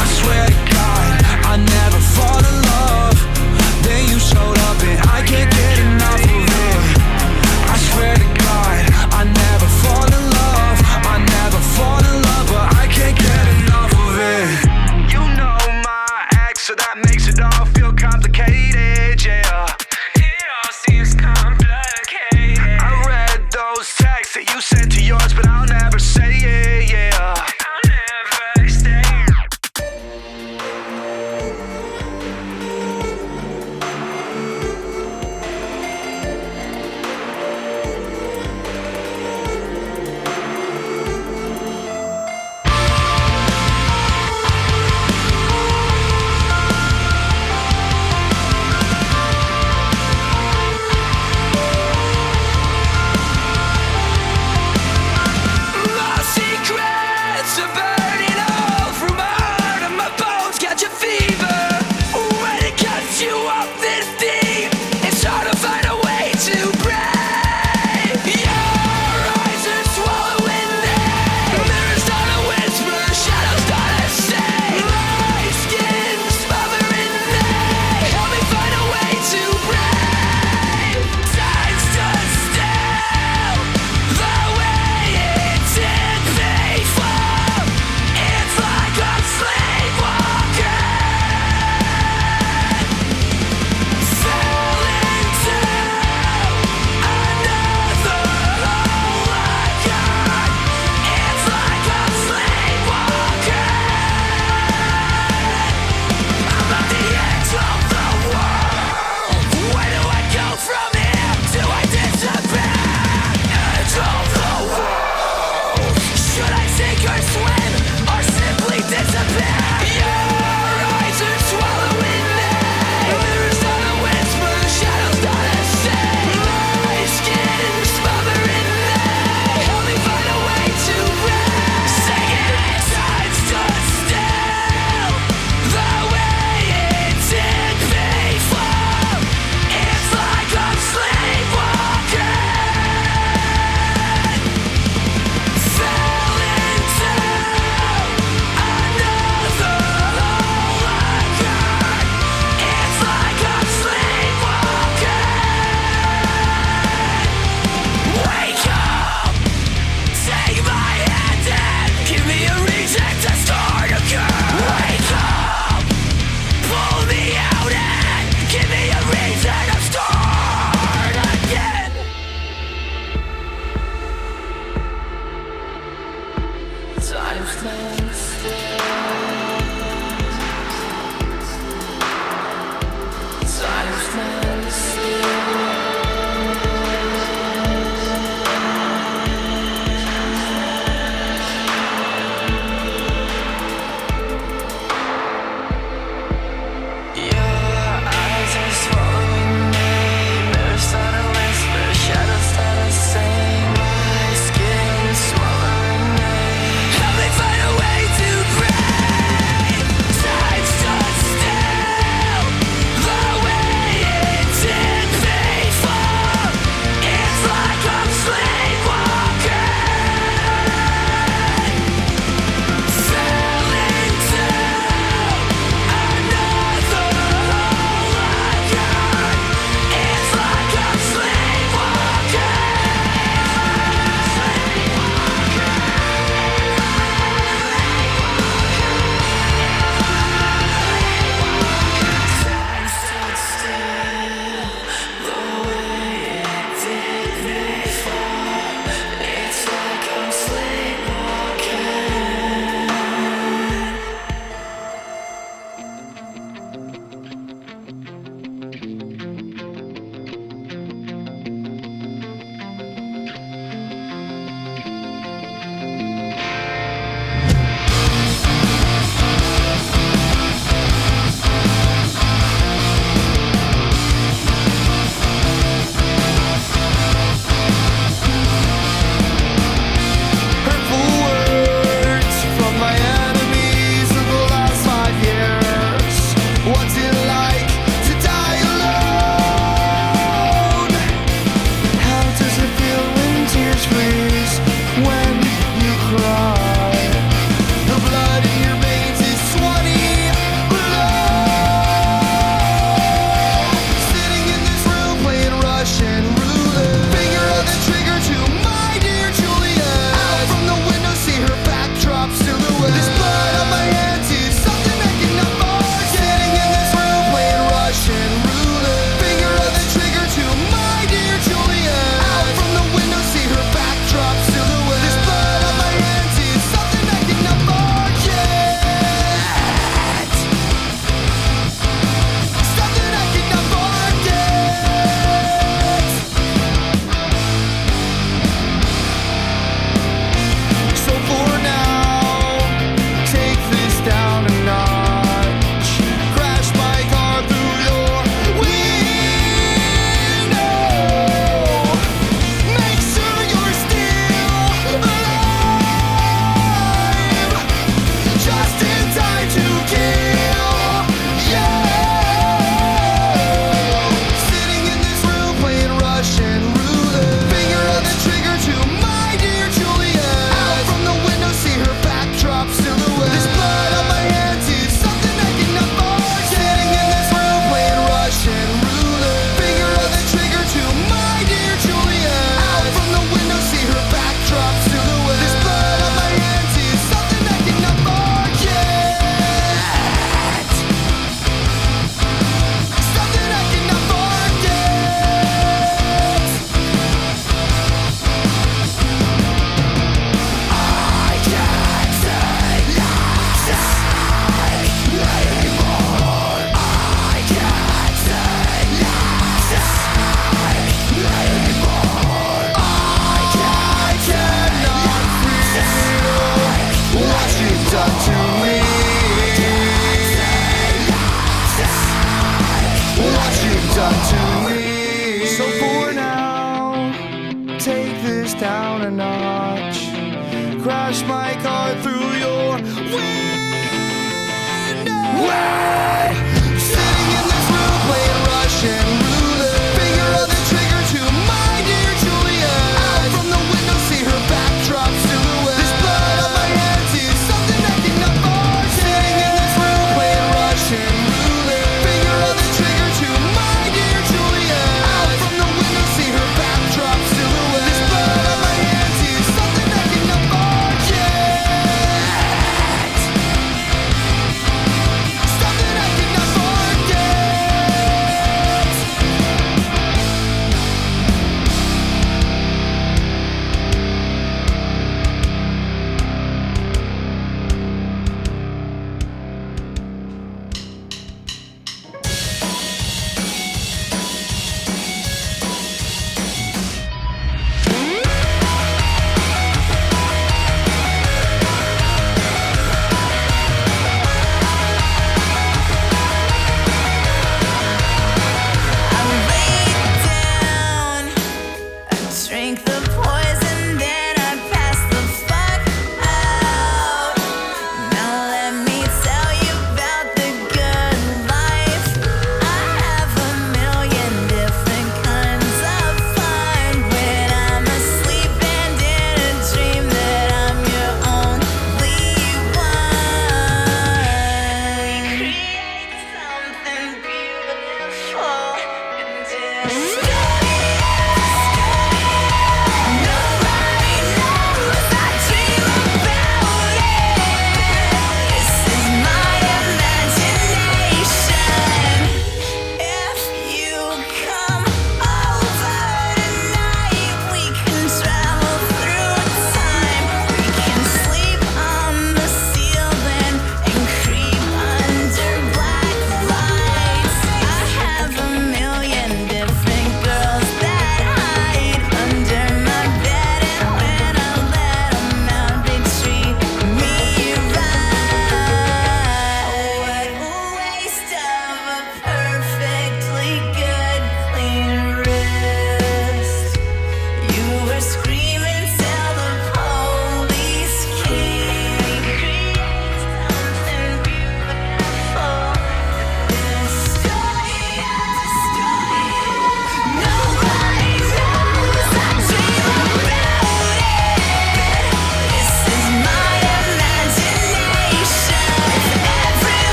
I swear to God, I never fall in love. Then you showed up and I can't get enough of it. I swear to God, I never fall in love. I never fall in love, but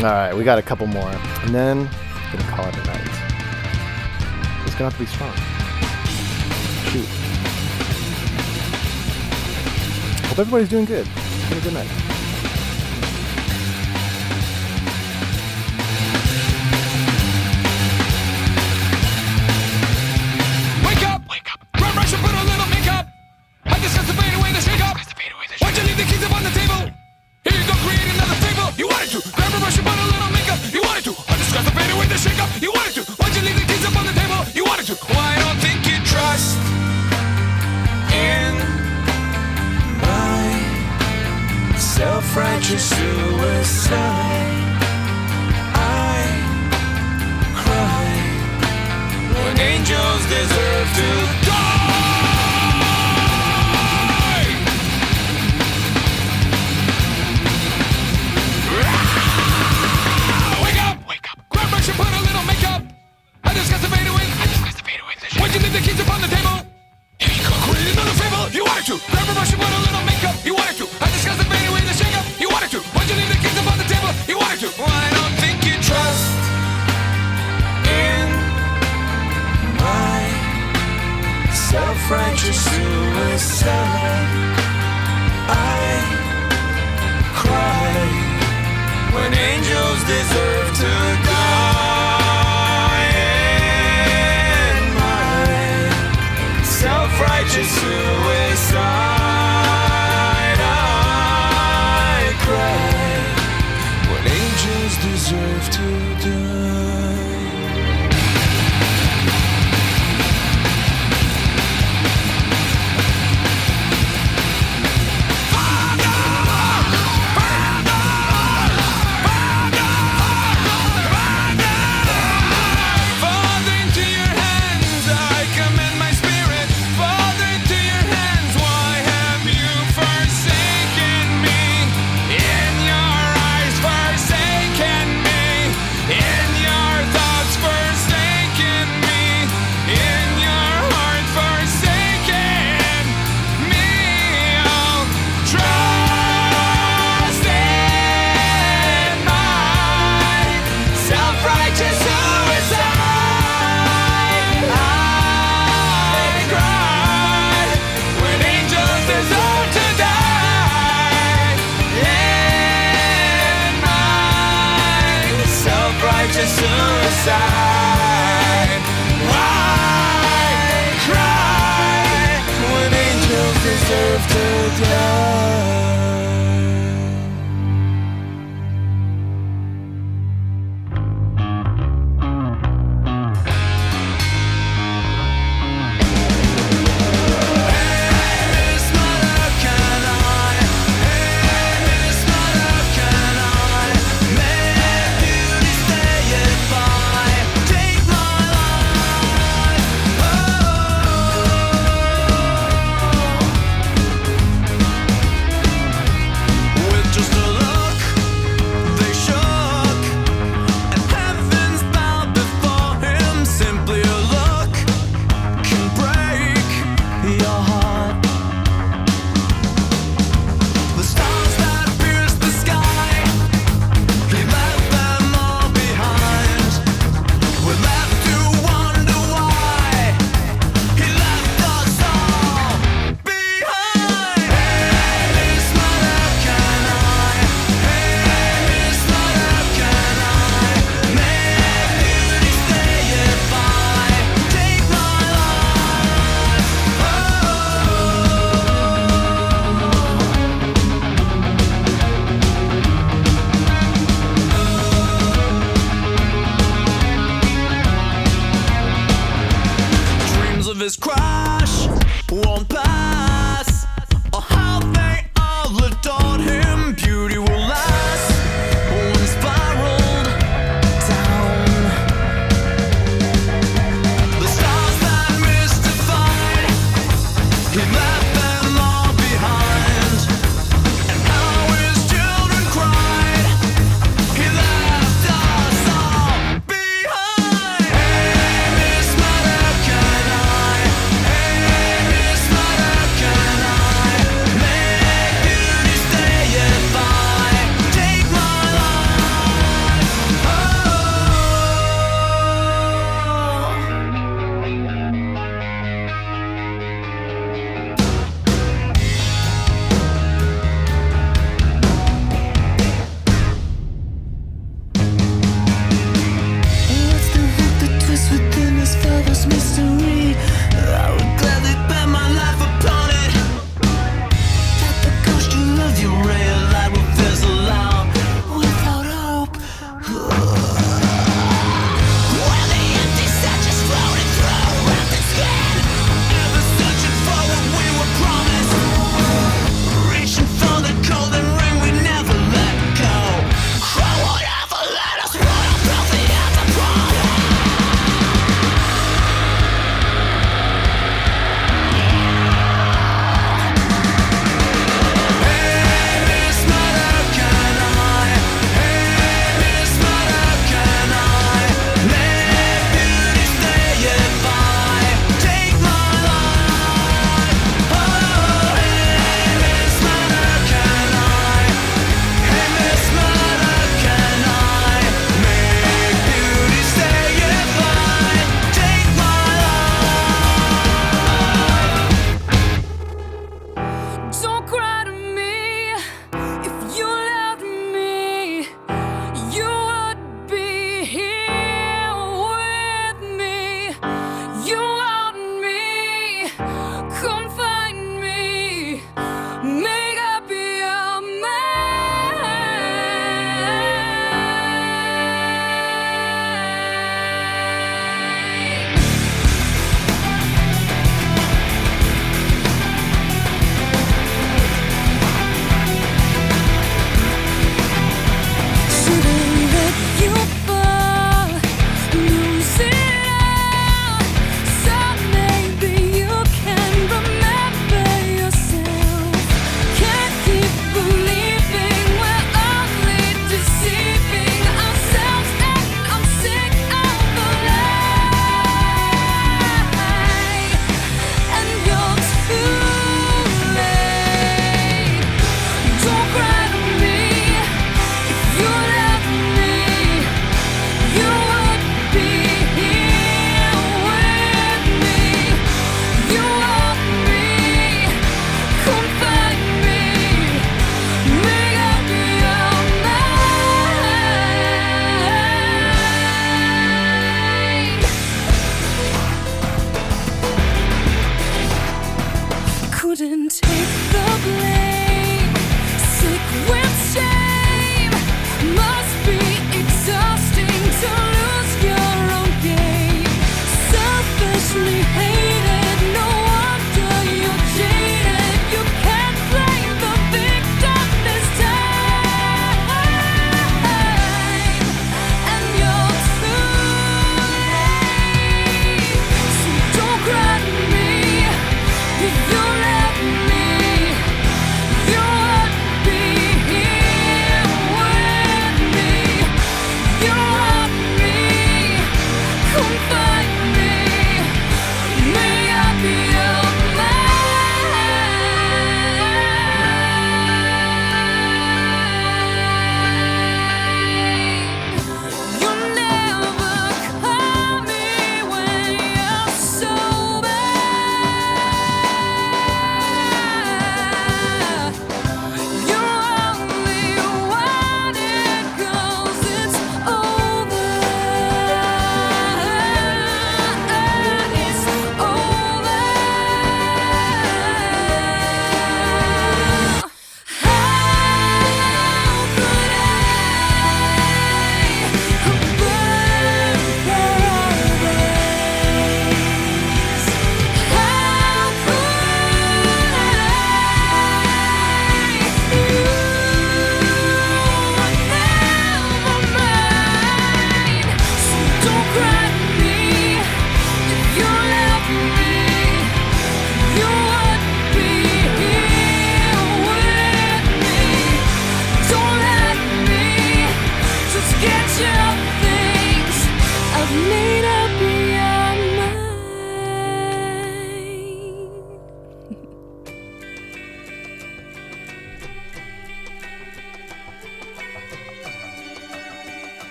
Alright, we got a couple more. And then, gonna call it a night. It's gonna have to be strong. Shoot. Hope everybody's doing good. It's been a good night. Wake up! Wake up! Run, rush, and put a little makeup. I discuss the fade away, the shake up. Why'd you leave the keys up on the table? Here you go, create another fable. You wanted to. Grab a brush and put a little makeup. You wanted to. I discuss the fade away, the shake up. You wanted to. Why'd you leave the keys up on the table? You wanted to. Well, I don't think you trust in my self-righteous suicide. I cry when angels deserve to die. Wake up! Wake up! Grab brush and put a little makeup. I discuss the fade away. Why'd you leave the keys upon the table? Here you go, create another fable. You wanted to. Grab a brush and put a little makeup. You wanted to. I discuss the fade away, the shake up. You wanted to. Why'd you leave the keys upon the table? You wanted to. Well, I don't think you trust in my self-righteous suicide. I cry when angels deserve to die. In my self-righteous suicide, I cry when angels deserve to die. Father, into your hands I commend my spirit. Father, into your hands, why have you forsaken me? In your eyes, forsaken me. In your thoughts, forsaken me. In your heart, forsaken me. Oh, trust in my self-righteous suicide. I cried when angels deserve to die. In my self-righteous suicide, I cry when angels deserve to die. Take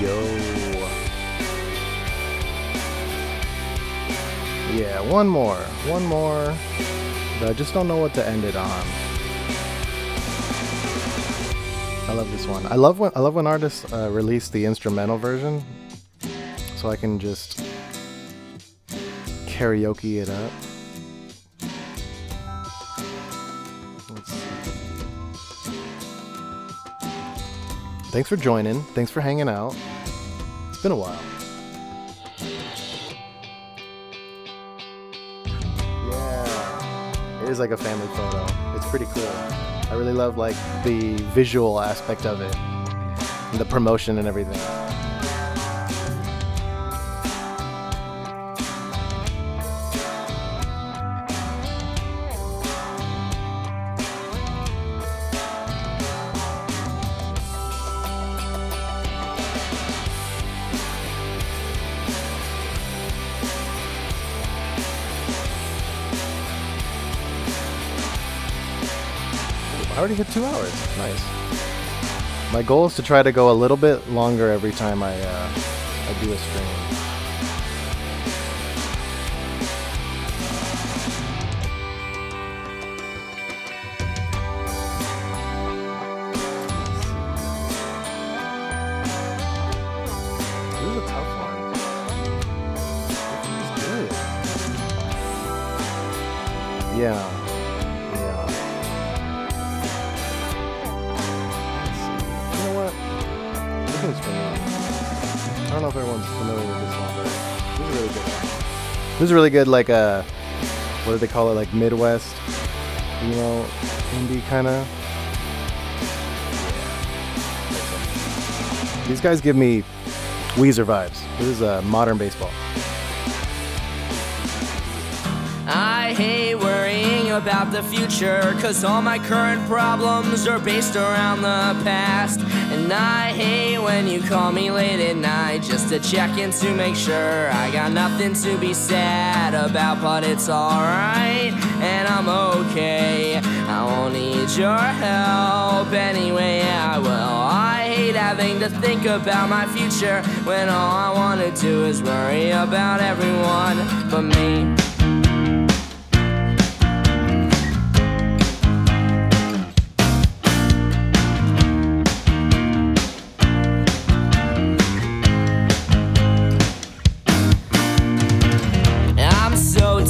Yo. Yeah, one more. But I just don't know what to end it on. I love this one. I love when artists release the instrumental version, so I can just karaoke it up. Let's see. Thanks for joining. Thanks for hanging out. It's been a while. Yeah, it is like a family photo. It's pretty cool. I really love like the visual aspect of it, and the promotion and everything. I already hit 2 hours. Nice. My goal is to try to go a little bit longer every time I do a stream. This is a tough one. It's good. Yeah. For me. I don't know if everyone's familiar with this one, but this is really good. This is really good, like what do they call it, like Midwest, indie kind of. Yeah. These guys give me Weezer vibes. This is modern baseball. I hate worrying about the future, 'cause all my current problems are based around the past. And I hate when you call me late at night just to check in to make sure I got nothing to be sad about, but it's alright, and I'm okay. I won't need your help anyway, I will. I hate having to think about my future when all I want to do is worry about everyone but me.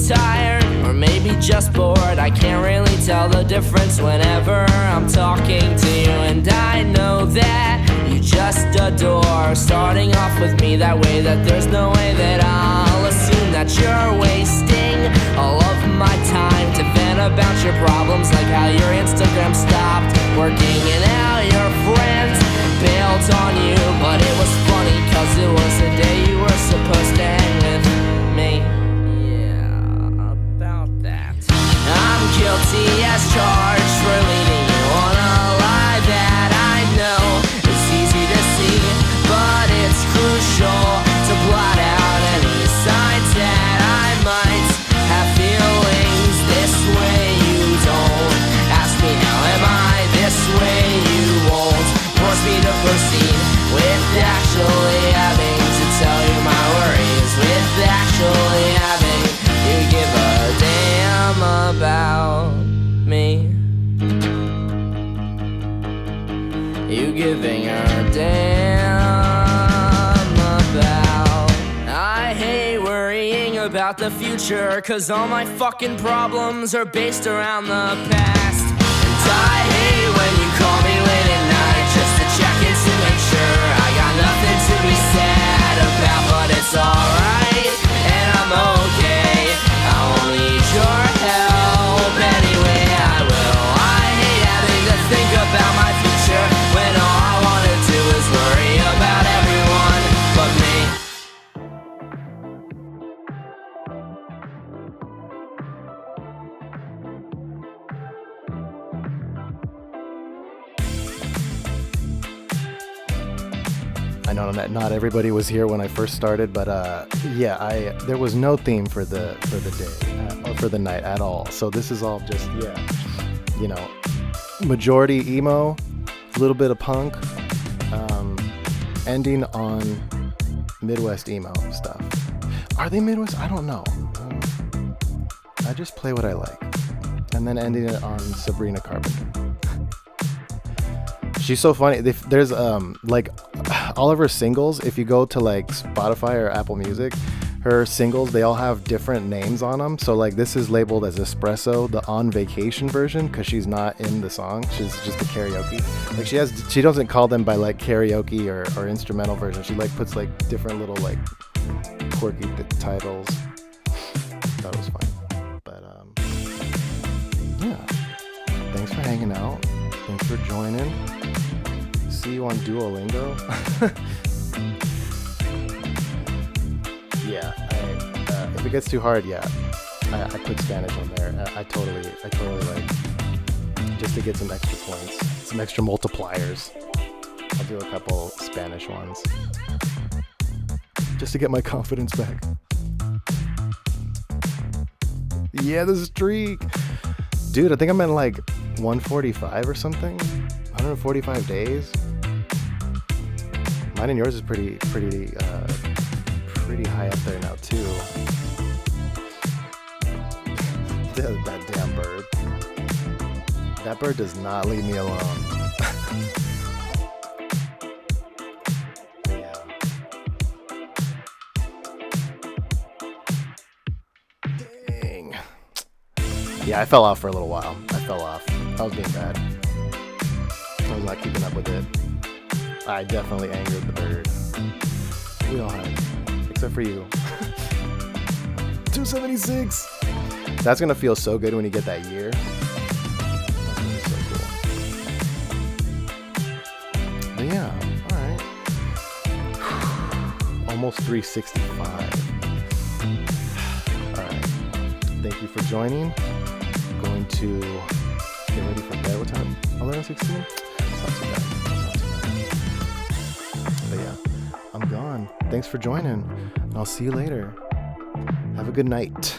Tired, or maybe just bored. I can't really tell the difference whenever I'm talking to you. And I know that you just adore starting off with me that way, that there's no way that I'll assume that you're wasting all of my time to vent about your problems, like how your Instagram stopped working and how your friends bailed on you. But it was funny, 'cause it was the day you were supposed to hang with me. Guilty as charged for leading you on a lie that I know is easy to see, but it's crucial to blot out any signs that I might have feelings this way. You don't ask me now, am I this way? You won't force me to proceed with actually having to tell you my worries, with actually having you give a damn about me. You giving a damn about. I hate worrying about the future, 'cause all my fucking problems are based around the past. And I hate when you call me late at night just to check in to make sure I got nothing to be sad about, but it's alright, and I'm okay. I won't need your help anyway, I will. I hate having to think about my future when all I want to do is worry about everyone but me. I know not everybody was here when I first started, but there was no theme for the day or for the night at all. So this is all just majority emo, a little bit of punk, ending on Midwest emo stuff. Are they Midwest? I don't know. I just play what I like. And then ending it on Sabrina Carpenter. She's so funny. There's like all of her singles, if you go to like Spotify or Apple Music, her singles, they all have different names on them. So like this is labeled as Espresso, the On Vacation version, because she's not in the song. She's just the karaoke. Like she doesn't call them by like karaoke or instrumental version. She like puts like different little like quirky titles. Thought it was fun. But yeah. Thanks for hanging out. Thanks for joining. See you on Duolingo. Yeah, if it gets too hard, I put Spanish on there. I totally like, just to get some extra points, some extra multipliers. I'll do a couple Spanish ones, just to get my confidence back. Yeah, the streak. Dude, I think I'm at like 145 or something. 145 days. Mine and yours is pretty high up there now too. That damn bird. That bird does not leave me alone. Yeah. Dang. Yeah, I fell off for a little while. I was being bad. I was not keeping up with it. I definitely angered the bird. We all have. Except for you. 276. That's gonna feel so good when you get that year. That's gonna be so cool. But yeah, alright. Almost 365. Alright. Thank you for joining. I'm going to get ready for bed. What time? 11:16? It's not too bad. But yeah, I'm gone. Thanks for joining. I'll see you later. Have a good night.